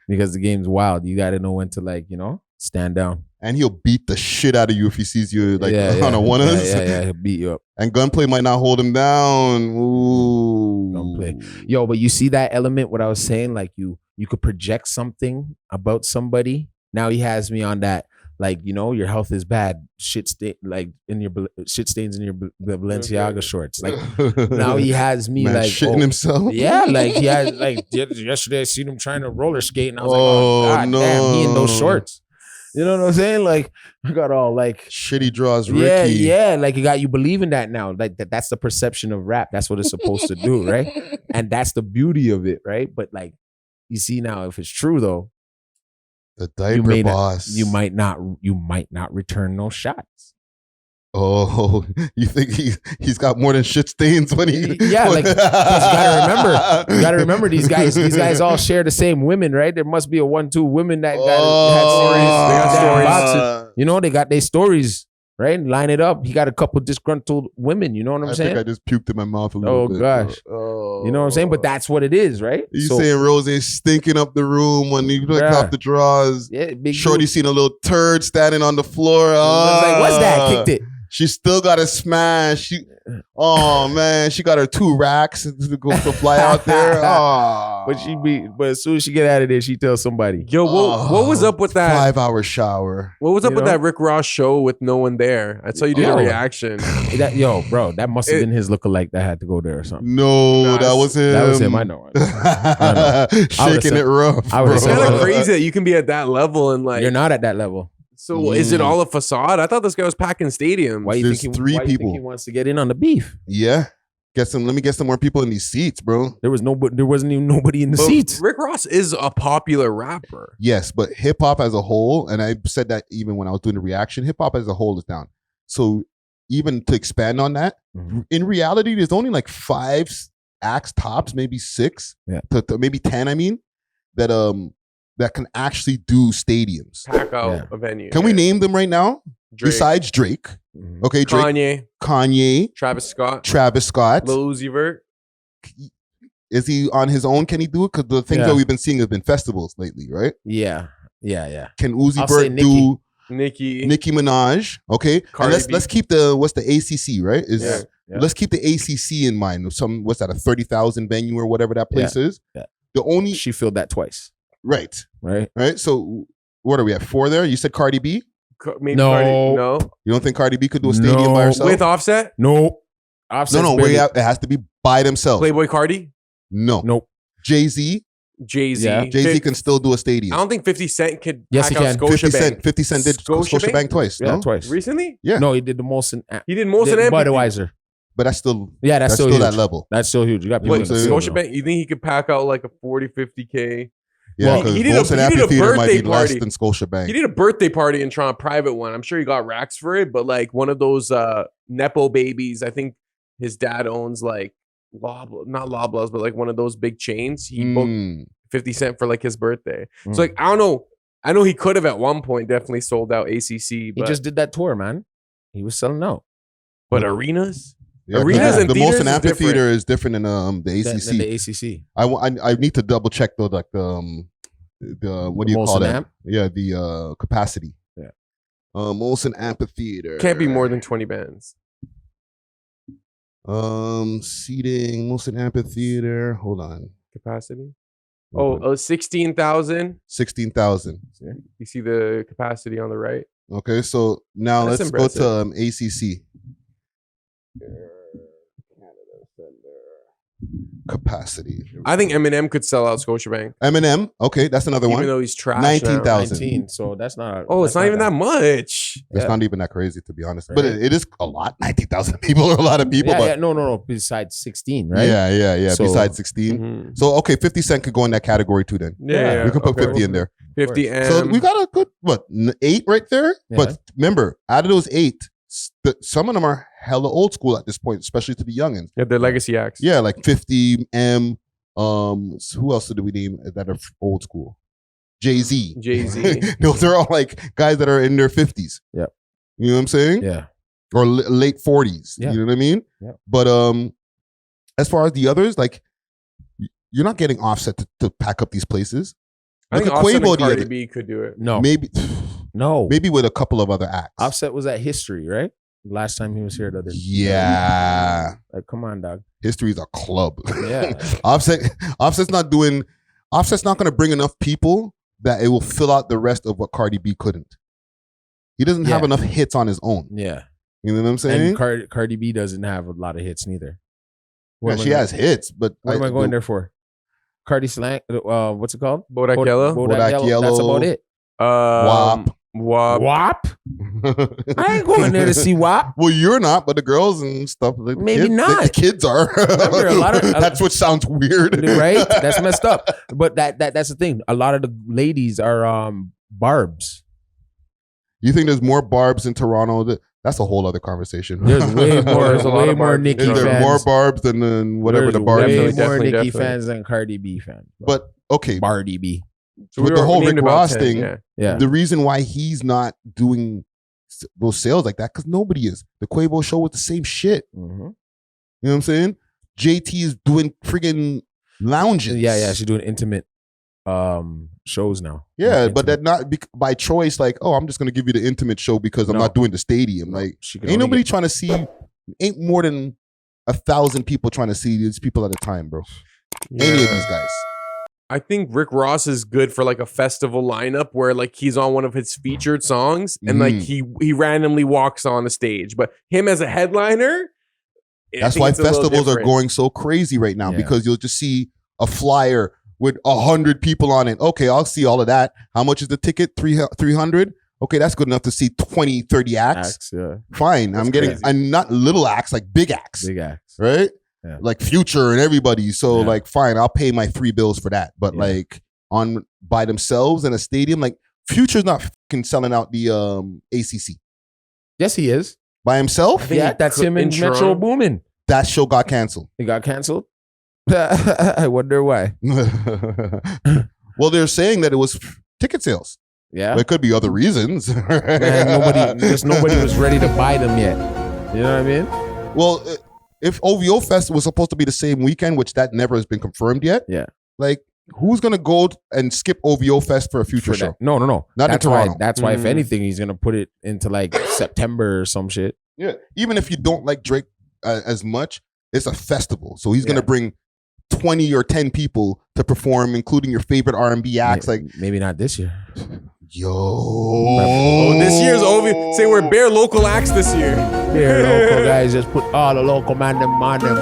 because the game's wild. You got to know when to stand down. And he'll beat the shit out of you if he sees you on a one of us. Yeah, he'll beat you up. And gunplay might not hold him down. Ooh. Gunplay. Yo, but you see that element, what I was saying? Like you could project something about somebody. Now he has me on that, like, you know, your health is bad. Shit stains in your Balenciaga shorts. Like now he has me Man, like shitting himself. Yeah, like he had like yesterday I seen him trying to roller skate and I was like, Oh, God no. damn, he in those shorts. You know what I'm saying? Like I got all like shitty draws, Ricky. Yeah, like you believe in that now. Like that's the perception of rap. That's what it's supposed to do, right? And that's the beauty of it, right? But like you see now, if it's true though, the diaper boss. You might not return those shots. Oh, you think he's got more than shit stains when he? Yeah, like you gotta remember these guys. These guys all share the same women, right? There must be a 1-2 women that had stories. They got stories. Boxes. You know, they got their stories, right? Line it up. He got a couple disgruntled women. You know what I'm saying? I think I just puked in my mouth a little bit. Oh gosh. Oh. You know what I'm saying? But that's what it is, right? You saying Rose stinking up the room when you look off the drawers? Yeah, big Shorty seen a little turd standing on the floor. Like, what's that? Kicked it. She still got a smash. Oh man, she got her 2 racks to go to fly out there. Oh. But as soon as she get out of there, she tells somebody. Yo, what was up with that 5-hour shower? What was up with that Rick Ross show with no one there? I saw you did a reaction. Bro, that must have been his lookalike that had to go there or something. No, that was him. That was him. I know. Shaking it rough. It's kind of crazy that you can be at that level and like you're not at that level. So is it all a facade? I thought this guy was packing stadiums. Why you think he wants to get in on the beef? Yeah. Let me get some more people in these seats, bro. There wasn't even nobody in the seats. Rick Ross is a popular rapper. Yes, but hip hop as a whole, and I said that even when I was doing the reaction, hip hop as a whole is down. So even to expand on that, in reality, there's only like 5 acts tops, maybe 6, to maybe 10. I mean, that can actually do stadiums. Pack out a venue. Can we name them right now? Drake. Besides Drake. Okay, Drake. Kanye. Travis Scott. Lil Uzi Vert. Is he on his own? Can he do it? Because the things that we've been seeing have been festivals lately, right? Yeah. Can Uzi Vert do Nicki Minaj? Okay. And let's keep what's the ACC, right? Let's keep the ACC in mind. What's that, a 30,000 venue or whatever that place is? Yeah. She filled that twice. Right. So what are we at? 4 there? You said Cardi B? Maybe no. No. You don't think Cardi B could do a stadium by herself? With Offset? No. It has to be by themselves. Playboy Cardi? No. Nope. Jay-Z? Yeah. Jay-Z can still do a stadium. I don't think 50 Cent could pack out Scotiabank. 50 Cent did Scotiabank twice. Yeah, no? twice. Recently? Yeah. No, he did the Molson. He did Molson and Budweiser. But that's still that's still that level. That's still huge. You got people. Scotiabank, you think he could pack out like a 40, 50K? Yeah, because Molson Amphitheater might be less than Scotiabank. He did a birthday party in Toronto, private one. I'm sure he got racks for it, but like one of those Nepo babies, I think his dad owns like not Loblaws, but like one of those big chains. He booked 50 Cent for like his birthday. So like, I don't know. I know he could have at one point definitely sold out ACC. But he just did that tour, man. He was selling out. But arenas? Yeah, arenas and the theaters Molson Amphitheater is different than the ACC. Than the ACC. I need to double check though, like the what do you call that? Yeah, the capacity. Yeah. Molson Amphitheater can't be more than 20 bands. Seating Molson Amphitheater. Hold on. Capacity. 16,000. 16,000. You see the capacity on the right. Okay, so now let's impressive. go to ACC. Capacity. I think Eminem could sell out Scotiabank. Eminem, okay, that's another one. Even though he's trash. 19,000. So that's not. It's not even that much. It's not even that crazy, to be honest. Right. But it is a lot. 19,000 people are a lot of people. No. Besides 16, right? Yeah. So, besides 16. So okay, 50 Cent could go in that category too. Then we can put 50 in there. 50 and so we got a good 8 right there. Yeah. But remember, out of those 8. Some of them are hella old school at this point, especially to the youngins. Yeah, they're legacy acts. Yeah, like 50 M. Who else do we name that are old school? Jay-Z. Those are all like guys that are in their 50s. Yeah, you know what I'm saying? Yeah, or late 40s. Yeah. You know what I mean? Yeah. But as far as the others, like you're not getting Offset to pack up these places. I think Offset and Cardi B could do it. No, maybe. No. Maybe with a couple of other acts. Offset was at History, right? Last time he was here the other day. Yeah. Like, come on, dog. History's a club. Yeah. Offset's not going to bring enough people that it will fill out the rest of what Cardi B couldn't. He doesn't have enough hits on his own. Yeah. You know what I'm saying? And Cardi B doesn't have a lot of hits neither. Yeah, she has hits, but what am I going there for? Cardi Slang, what's it called? Bodak Yellow. Bodak Yellow. That's about it. WAP. I ain't going there to see WAP. Well, you're not, but the girls and stuff. Maybe not. The kids are. Remember, that's what sounds weird, right? That's messed up. But that's the thing. A lot of the ladies are barbs. You think there's more barbs in Toronto? That's a whole other conversation. There's way more. There's a lot more Nicki fans. Is there more barbs than whatever There's the barbs? Way more Nicki fans than Cardi B fans. But okay, Cardi B. So with the whole Rick Ross 10, thing, the reason why he's not doing those sales like that, because nobody is. The Quavo show was the same shit. Mm-hmm. You know what I'm saying? JT is doing friggin' lounges. Yeah, she's doing intimate shows now. Yeah, but that not by choice. Like, oh, I'm just gonna give you the intimate show because I'm not doing the stadium. Like, ain't nobody trying to see. Ain't more than 1,000 people trying to see these people at a time, bro. Any of these guys. I think Rick Ross is good for like a festival lineup where like he's on one of his featured songs and like he randomly walks on a stage. But him as a headliner, that's why festivals are going so crazy right now because you'll just see a flyer with 100 people on it. Okay, I'll see all of that. How much is the ticket? 300? Okay, that's good enough to see 20, 30 acts. Fine. That's I'm getting and not little acts, like big acts. Big acts. Right? Yeah. Like Future and everybody. So like fine, I'll pay my 3 bills for that. But like on by themselves in a stadium, like Future's not fucking selling out the ACC. Yes, he is. By himself? Yeah, that's him in Metro Boomin. That show got canceled. It got canceled? I wonder why. Well, they're saying that it was ticket sales. Yeah. There could be other reasons. Man, nobody was ready to buy them yet. You know what I mean? Well, if OVO Fest was supposed to be the same weekend, which that never has been confirmed yet, like who's gonna go and skip OVO Fest for a future show? No. Not that's in Toronto. Why. That's why, if anything, he's gonna put it into like September or some shit. Yeah, even if you don't like Drake as much, it's a festival, so he's gonna bring 20 or 10 people to perform, including your favorite R&B acts. Like maybe not this year. This year's OVO. Say we're bare local acts this year. Bare local guys, just put all the local man them on them.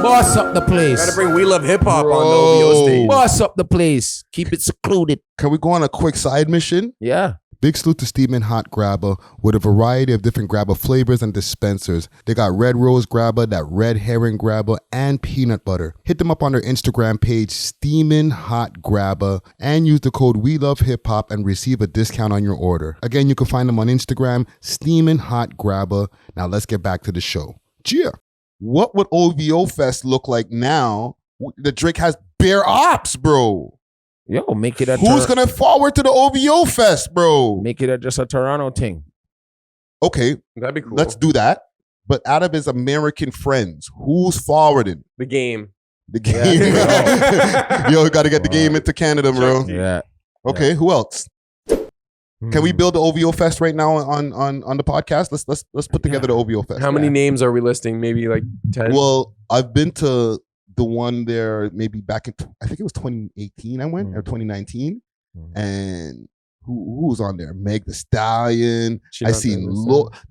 Boss up the place. Gotta bring We Love Hip Hop on the OVO stage. Boss up the place. Keep it secluded. Can we go on a quick side mission? Yeah. Big salute to Steamin' Hot Grabba with a variety of different Grabba flavors and dispensers. They got red rose Grabba, that red herring Grabba, and peanut butter. Hit them up on their Instagram page, Steamin' Hot Grabba, and use the code WeLoveHipHop and receive a discount on your order. Again, you can find them on Instagram, Steamin' Hot Grabba. Now let's get back to the show. Gia, what would OVO Fest look like now that Drake has bare ops, bro? Yo, make it a who's gonna forward to the OVO Fest, bro? Make it just a Toronto thing. Okay, that'd be cool. Let's do that. But out of his American friends, who's forwarding? The Game. The Game. Yeah. Yo, got to get the Game into Canada, bro. Yeah. Okay, who else? Can we build the OVO Fest right now on the podcast? Let's put together the OVO Fest. How many names are we listing? Maybe like 10. Well, I've been to the one there maybe back in I think it was 2018 I went or 2019 and who was on there? Meg the Stallion. I seen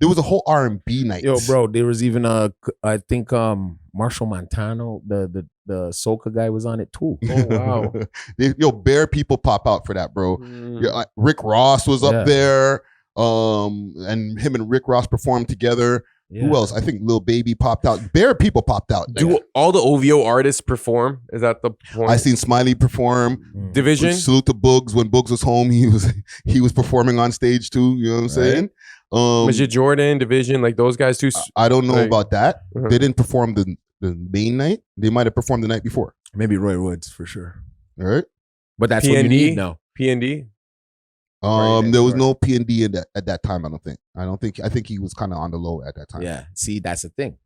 there was a whole R&B night. Yo, bro, there was even I think Marshall Montano, the soca guy was on it too. Oh wow. Yo, bare people pop out for that, bro. Yeah, Rick Ross was up there. And him and Rick Ross performed together. Yeah. Who else? I think Lil Baby popped out. Bare people popped out. Do all the OVO artists perform? Is that the point? I seen Smiley perform. Division. Salute to Boogs. When Boogs was home, he was performing on stage too. You know what I'm saying? Majid Jordan, Division, like those guys too. I don't know about that. They didn't perform the main night. They might have performed the night before. Maybe Roy Woods for sure. All right, but that's what you need now. P&D. There was no P&D at that time. I think he was kind of on the low at that time. Yeah. See, that's the thing.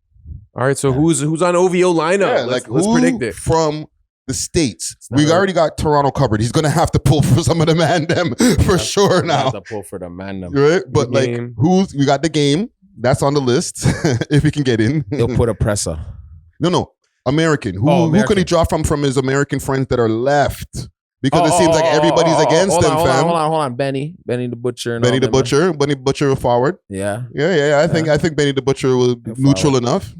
All right. So who's on OVO lineup? Yeah, let's predict it from the States. We already got Toronto covered. He's gonna have to pull for some of the Mandem for sure now. Have to pull for the Mandem, right? But we got the Game. That's on the list if he can get in. He'll put a presser. No. American. Who can he draw from his American friends that are left? Because it seems like everybody's against them, fam. Hold on. Benny the Butcher. Benny the Butcher will forward. Yeah. I think Benny the Butcher was neutral enough.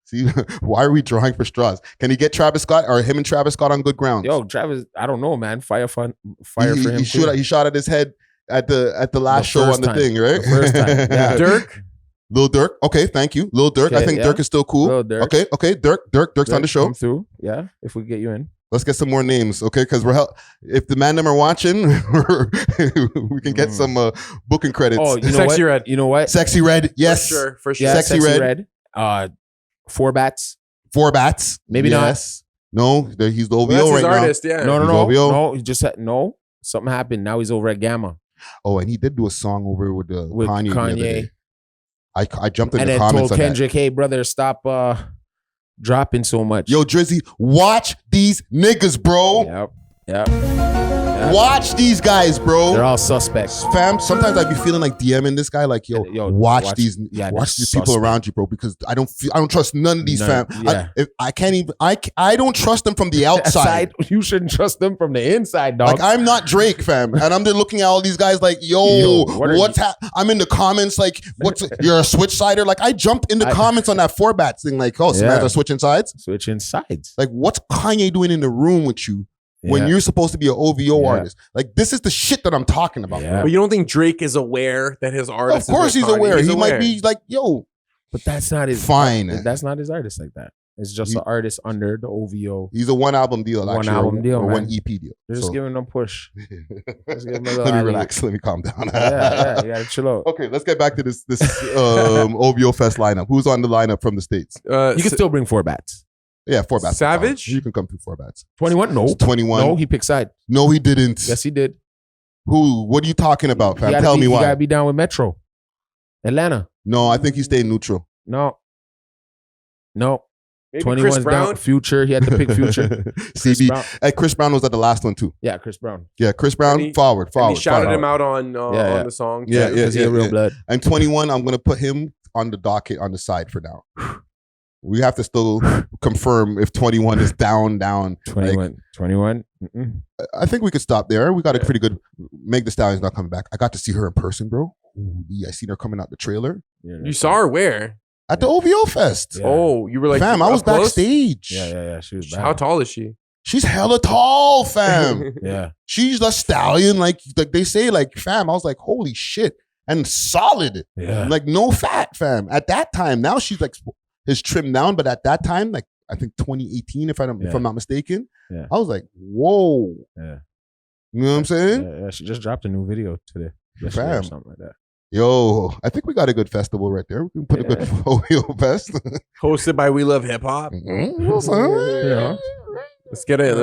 See, why are we drawing for straws? Can he get Travis Scott or him and Travis Scott on good grounds? Yo, Travis, I don't know, man. Fire for him. He shot at his head at the last show on the thing, right? The first time. Yeah. Dirk. Lil Durk. Okay, thank you. Lil Durk. I think Dirk is still cool. Lil Durk. Okay. Dirk's on the show. Come through. Yeah, if we get you in. Let's get some more names, okay? Because if the man them are watching, we can get some booking credits. Oh, Sexy Red. You know what? Sexy Red. Yes. For sure. Yeah, Sexy Red. 4 Bats. 4 Bats. Maybe yes. No, he's the OVO That's his right artist, now. yeah. No. He just said no. Something happened. Now he's over at Gamma. Oh, and he did do a song over with Kanye. The other day. I jumped in and the then comments told Kendrick, "Hey, brother, stop dropping so much." Yo, Drizzy, watch these niggas, bro. Yep. Watch these guys, bro. They're all suspects. Fam, sometimes I be feeling like DMing this guy, like, yo watch these people around you, bro, because I don't trust none of these fam. Yeah. I don't trust them from the outside. You shouldn't trust them from the inside, dog. Like, I'm not Drake, fam, and I'm there looking at all these guys like, I'm in the comments like, you're a switch sider? Like, I jumped in the comments on that 4 Bats thing, like, some guys are switching sides. Switching sides. Like, what's Kanye doing in the room with you? When you're supposed to be an OVO artist. Like, this is the shit that I'm talking about. But you don't think Drake is aware that his artist Of course he's aware. He might be like, yo. But that's not his. Fine. That's not his artist like that. It's just an artist under the OVO. He's a 1 album deal, or 1 EP deal. They're just giving them push. Let me relax. Let me calm down. You gotta chill out. Okay, let's get back to this OVO Fest lineup. Who's on the lineup from the States? You can still bring 4 Bats. Yeah, 4 Bats. Savage? You can come through 4 Bats. 21? No. 21. No, he picked side. No, he didn't. Yes, he did. Who? What are you talking about, fam? Tell me why. You gotta be down with Metro. Atlanta. No, I think he stayed neutral. No. Maybe 21's down. Future. He had to pick Future. CB. Chris Brown was at the last one too. Yeah, Chris Brown. Yeah, Chris Brown. Forward. He shouted him out on the song. Yeah. He's real blood. And 21, I'm gonna put him on the docket on the side for now. We have to still confirm if 21 is down. 21. I think we could stop there. We got a pretty good. Meg Thee Stallion's not coming back. I got to see her in person, bro. Ooh, I seen her coming out the trailer. You saw her where? At the OVO Fest. Yeah. Oh, you were like, fam, I was close? Backstage. Yeah. She was bad. How tall is she? She's hella tall, fam. Yeah. She's a stallion, like they say, like, fam. I was like, holy shit. And solid. Yeah. Like, no fat, fam. At that time, now she's like, is trimmed down, but at that time, like, I think 2018, if I'm not mistaken, I was like, whoa. Yeah. You know what I'm saying? Yeah, she just dropped a new video today. Fam. Or something like that. Yo, I think we got a good festival right there. We can put a good OVO fest. Hosted by We Love Hip Hop. Let's get it.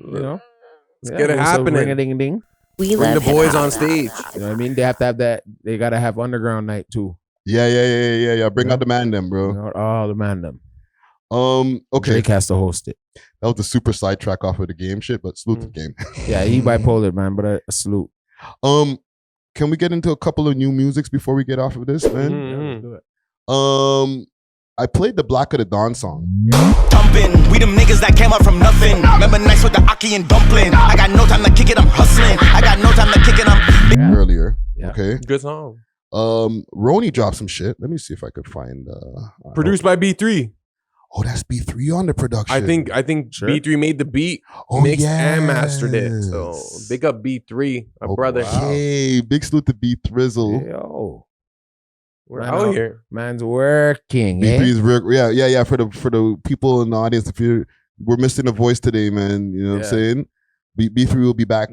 Let's get it happening. Ring-a-ding-a-ding. Bring the boys on stage. You know what I mean? They have to have that. They got to have underground night too. Yeah. Bring out the man them, bro. Oh, the man them. Okay. Drake has to host it. That was the super sidetrack off of the game shit, but salute the game. Yeah, he bipolar, man, but a salute. Can we get into a couple of new musics before we get off of this, man? Yeah, let's do it. I played the Black of the Dawn song. Thumping, we them niggas that came up from nothing. Remember nights with the Aki and dumpling. I got no time to kick it, I'm hustling. I got no time to kick it, I'm earlier. Yeah. Okay. Good song. Roni dropped some shit. Let me see if I could find Produced by B3. Oh, that's B3 on the production. I think sure. B3 made the beat, mixed and mastered it. So big up B3, my brother. Hey, big salute to B-Thrizzle. Yo. We're out here. Man's working. B3's yeah. For the people in the audience, we're missing a voice today, man. You know what I'm saying? B3 will be back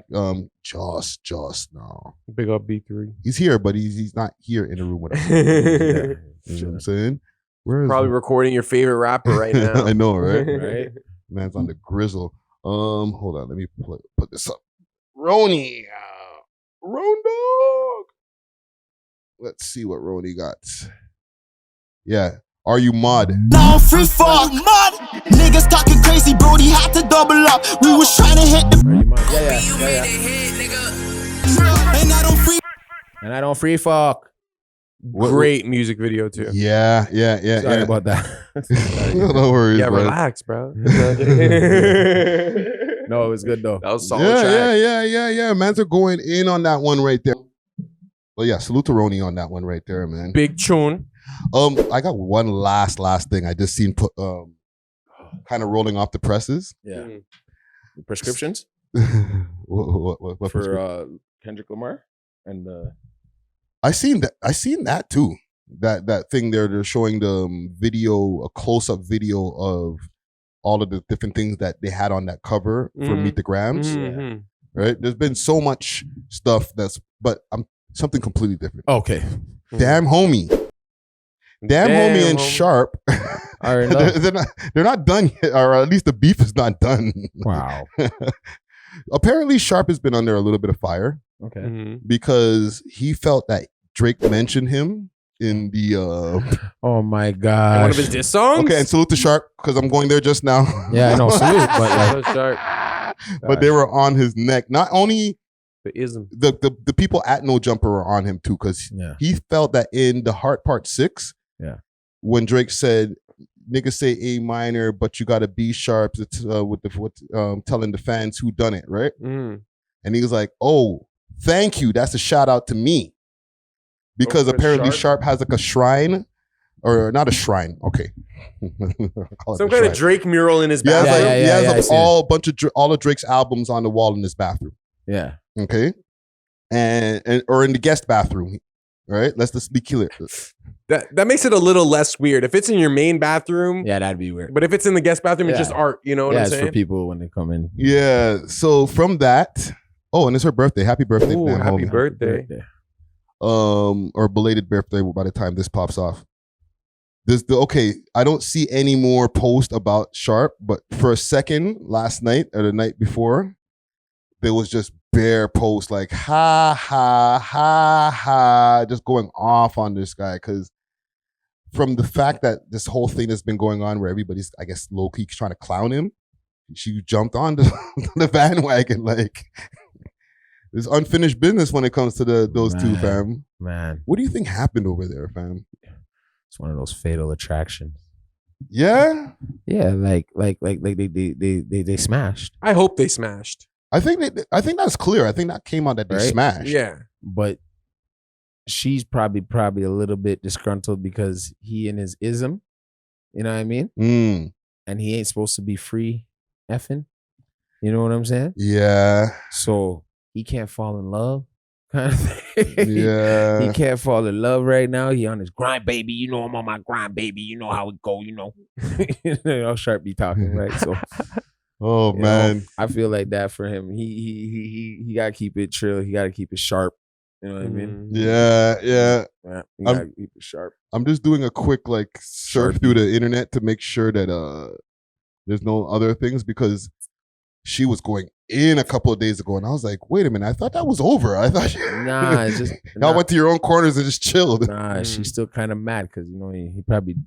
just now. Big up B3. He's here, but he's not here in the room with us. You know what I'm saying? Probably recording your favorite rapper right now. I know, right? Right? Man's on the grizzle. Hold on, let me put this up. Roni, Dog. Let's see what Roni got. Yeah, are you mod? Now free fall, mod. Niggas talking crazy, Brody had to double up. We was trying to hit the. Are you mod? Yeah. And I don't free. And I don't free fuck. Great music video too. Yeah. Sorry about that. No worries. Yeah, bro. relax, bro. No, it was good though. That was a solid track. Yeah. Mans are going in on that one right there. Well, yeah, salute to Roni on that one right there, man. Big tune. I got one last thing I just seen put kind of rolling off the presses. Yeah. Prescriptions what for Kendrick Lamar and I seen that too. That thing there, they're showing the video, a close-up video of all of the different things that they had on that cover for Meet the Grams. Mm-hmm. Right? There's been so much stuff but something completely different. okay. DamnHomie. DamnHomie and Sharp. they're not done yet, or at least the beef is not done. Wow. Apparently, Sharp has been under a little bit of fire. Okay. Mm-hmm. Because he felt that Drake mentioned him in the oh my god, one of his diss songs. Okay, and salute to Sharp because I'm going there just now. Yeah, I know, salute, but like, Sharp. But they were on his neck. Not only the people at No Jumper were on him too, because he felt that in the Heart Part 6, when Drake said, "Niggas say A minor, but you got to B sharp," it's with telling the fans who done it, right? Mm. And he was like, "Oh, thank you. That's a shout out to me." Because apparently Sharp has like a shrine, or not a shrine. Okay. Some kind of Drake mural in his bathroom. He has all of Drake's albums on the wall in his bathroom. Yeah. Okay. And or in the guest bathroom. Right? Let's just be clear. That makes it a little less weird. If it's in your main bathroom, that'd be weird. But if it's in the guest bathroom, it's just art. You know what I'm saying? It's for people when they come in. Yeah. So from that, and it's her birthday. Happy birthday, Ooh, man. Happy birthday. Or belated birthday by the time this pops off. I don't see any more posts about Sharp, but for a second last night or the night before, there was just bare posts like ha ha ha ha, just going off on this guy, because from the fact that this whole thing has been going on where everybody's, I guess, low-key trying to clown him, she jumped on the bandwagon like there's unfinished business when it comes to those two, fam. Man, what do you think happened over there, fam? It's one of those fatal attractions. Yeah, yeah, like they smashed. I hope they smashed. I think that's clear. I think that came out that they smashed. Yeah, but she's probably a little bit disgruntled because he and his ism, you know what I mean? And he ain't supposed to be free effing. You know what I'm saying? Yeah. So he can't fall in love, kind of thing. Yeah. He can't fall in love right now. He on his grind, baby. You know I'm on my grind, baby. You know how it go. You know, Sharp be talking, right? So, man, I feel like that for him. He gotta keep it chill. He gotta keep it sharp. You know what I mean? Yeah. He gotta keep it sharp. I'm just doing a quick surf through the internet to make sure that there's no other things, because she was going in a couple of days ago, and I was like, wait a minute, I thought that was over. I thought it's just y'all went to your own corners and just chilled. Nah, she's still kind of mad because he probably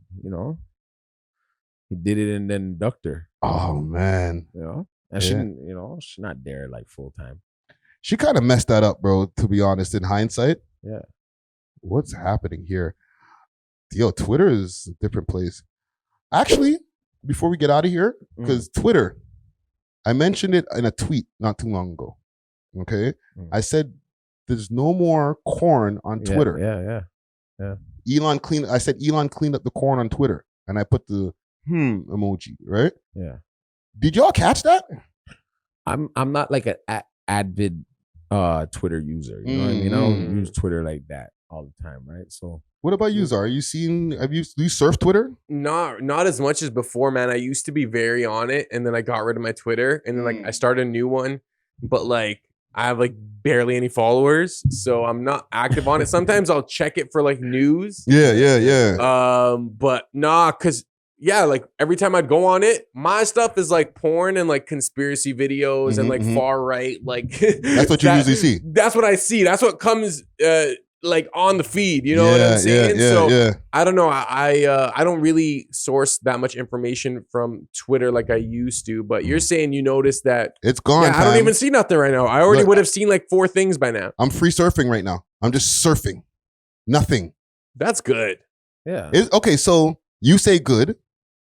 he did it and then ducked her. Oh man, and she's not there like full time. She kind of messed that up, bro. To be honest, in hindsight, what's happening here? Yo, Twitter is a different place. Actually, before we get out of here, because Twitter. I mentioned it in a tweet not too long ago. Okay? I said there's no more corn on Twitter. Yeah. I said Elon cleaned up the corn on Twitter, and I put the emoji, right? Yeah. Did y'all catch that? I'm not like an avid Twitter user. You know what I mean? I don't use Twitter like that all the time, right? So what about you, Zara? Do you surf Twitter? Not as much as before, man. I used to be very on it, and then I got rid of my Twitter, and then I started a new one, but I have barely any followers, so I'm not active on it. Sometimes I'll check it for news. Yeah. But because every time I'd go on it, my stuff is porn and conspiracy videos and far right. That's what you usually see. That's what I see. That's what comes on the feed, you know what I'm saying? I don't know. I don't really source that much information from Twitter like I used to, but you're saying you noticed that it's gone. I don't even see nothing right now. I already would have seen 4 things by now. I'm free surfing right now. I'm just surfing. Nothing. That's good. Yeah. Okay, so you say good.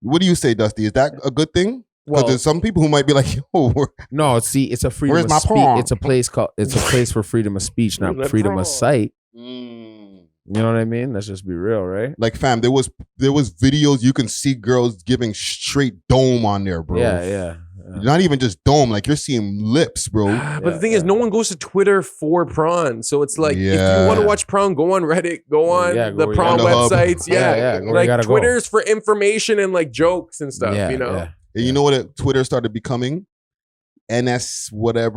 What do you say, Dusty? Is that a good thing? Because there's some people who might be like, "Yo, no, see, it's a freedom where's of my speech. prom? It's a place for freedom of speech, not freedom of sight. You know what I mean? Let's just be real, right? Like, fam, there was videos you can see girls giving straight dome on there, bro. Yeah. Not even just dome, like you're seeing lips, bro. But the thing is, no one goes to Twitter for prawn. So it's like, if you want to watch prawn, go on Reddit, go on the prawn websites. Like Twitter's for information and like jokes and stuff, you know? And you know what Twitter started becoming? NSFWs.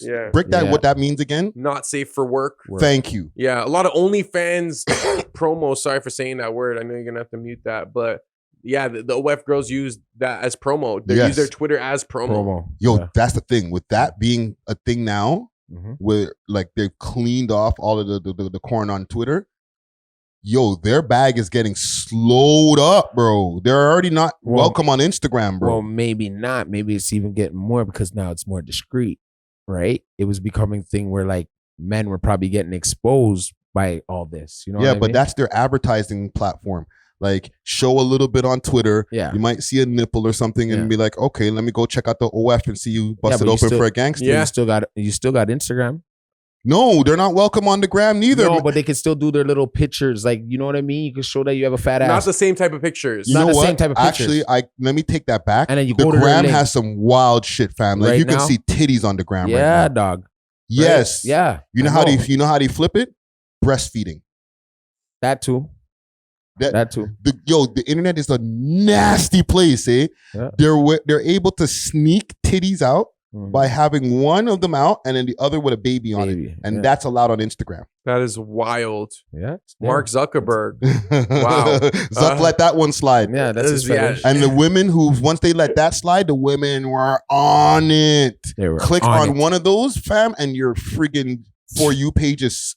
Yeah. Break that, what that means again? Not safe for work. Thank you. Yeah, a lot of OnlyFans promos. Sorry for saying that word. I know you're going to have to mute that. But yeah, the OF girls use that as promo. They use their Twitter as promo. Yo, that's the thing. With that being a thing now, where like they've cleaned off all of the corn on Twitter, yo, their bag is getting slowed up, bro. They're already not welcome on Instagram, bro. Well, maybe not. Maybe it's even getting more because now it's more discreet, right? It was becoming a thing where like men were probably getting exposed by all this. You know? Yeah, but that's their advertising platform. Like, show a little bit on Twitter. Yeah. You might see a nipple or something and be like, okay, let me go check out the OF and see you busted open for a gangster. Yeah. You still got Instagram. No, they're not welcome on the gram neither. No, but they can still do their little pictures. Like, you know what I mean? You can show that you have a fat ass. Not the same type of pictures. You know what? Same type of pictures. Actually, let me take that back. And then you the go to gram has some wild shit, fam. Like, you can see titties on the gram right now. Yeah, dog. Yes. Right? Yeah. You know how they flip it? Breastfeeding. That too. That too. The internet is a nasty place, eh? Yeah. They're able to sneak titties out by having one of them out and then the other with a baby on it. And that's allowed on Instagram. That is wild. Yeah. Mark Zuckerberg. Wow. Zuck let that one slide. Yeah, that's his fetish. And the women who, once they let that slide, the women were on it. Click on one of those, fam, and your friggin' For You page is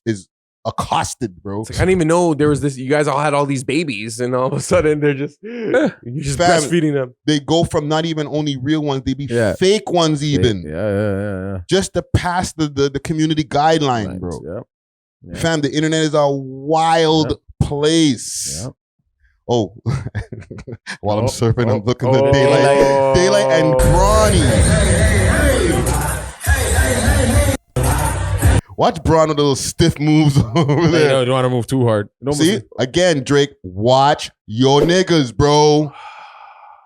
accosted, bro. Like, I didn't even know there was this. You guys all had all these babies, and all of a sudden they're just you're just breastfeeding them. They go from not even only real ones, they be fake ones even. Yeah. Just to pass the community guideline, bro. Yeah. Fam, the internet is a wild place. Yeah. Oh, while I'm surfing, I'm looking at Daylight and Bronny. Watch Braun with those stiff moves over there. You don't want to move too hard. See, again, Drake, watch your niggas, bro.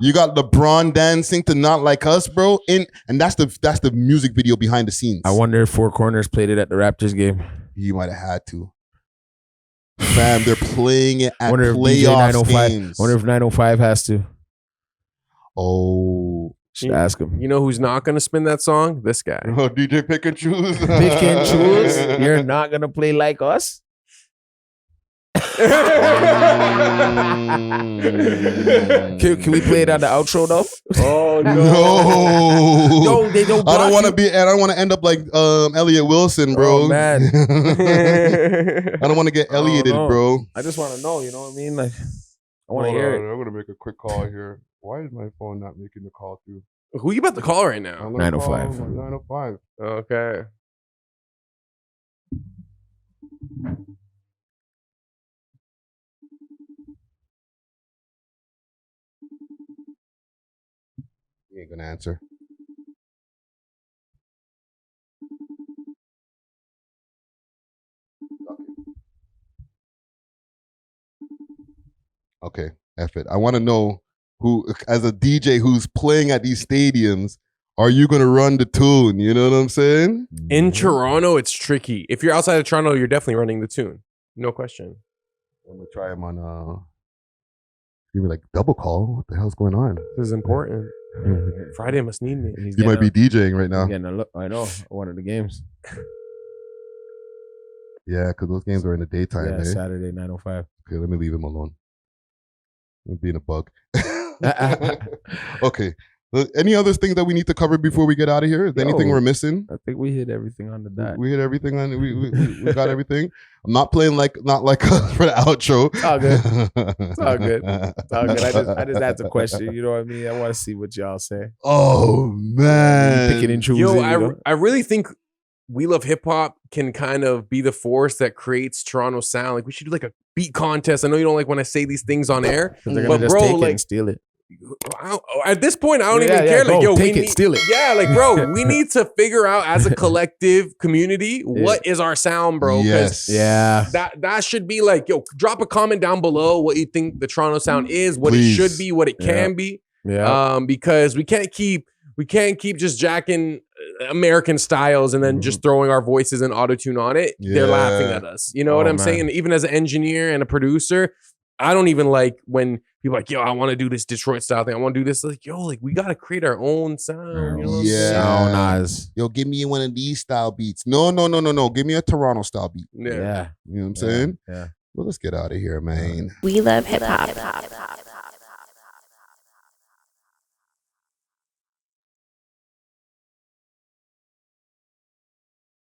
You got LeBron dancing to Not Like Us, bro. And that's the music video behind the scenes. I wonder if Four Corners played it at the Raptors game. He might have had to. Fam, they're playing it at playoff games. I wonder if 905 has to. Oh. Should ask him. You know who's not going to spin that song? This guy. Oh, DJ Pick and Choose. Pick and Choose? You're not going to play like us? Can we play it on the outro though? Oh no! No, they don't. I don't want to be, and I don't want to end up like Elliot Wilson, bro. Oh, man, I don't want to get Ellioted, bro. I just want to know. You know what I mean? Like, I want to hear it. I'm gonna make a quick call here. Why is my phone not making the call through? Who you about to call right now? 905. 905. Okay. He ain't gonna answer. Okay, F it. I want to know who, as a DJ who's playing at these stadiums, are you gonna run the tune? You know what I'm saying? In Toronto, it's tricky. If you're outside of Toronto, you're definitely running the tune. No question. I'm gonna try him on. Give me like double call. What the hell's going on? This is important. Friday must need me. You might be DJing right now. I know. One of the games. Yeah, because those games are in the daytime. Yeah, Saturday 9:05. Okay, let me leave him alone. I'm being a bug. Okay. Any other things that we need to cover before we get out of here? Is there anything we're missing? I think we hit everything on the dot. We hit everything on. We got everything. I'm not playing Not Like Us for the outro. It's all good. It's all good. It's all good. I just asked a question. You know what I mean? I want to see what y'all say. Oh man, Pick it and choose. Yo, I really think We Love Hip Hop can kind of be the force that creates Toronto sound. Like we should do like a beat contest. I know you don't like when I say these things on air, They're gonna just take it and steal it. At this point, I don't even care. Like, yo, take it, steal it. Yeah, like, bro, we need to figure out as a collective community what is our sound, bro. Yes. Yeah. That should be like, yo, drop a comment down below what you think the Toronto sound is, what Please. it should be, what it can be. Yeah. Because we can't keep just jacking American styles and then just throwing our voices and autotune on it. Yeah. They're laughing at us. You know what I'm saying? Even as an engineer and a producer, I don't even like when people are like, yo, I want to do this Detroit style thing. I want to do this. Like, yo, like we got to create our own sound. You know what I'm saying? So nice. Yo, give me one of these style beats. No. Give me a Toronto style beat. Yeah. You know what I'm saying? Yeah. Well, let's get out of here, man. We love hip hop.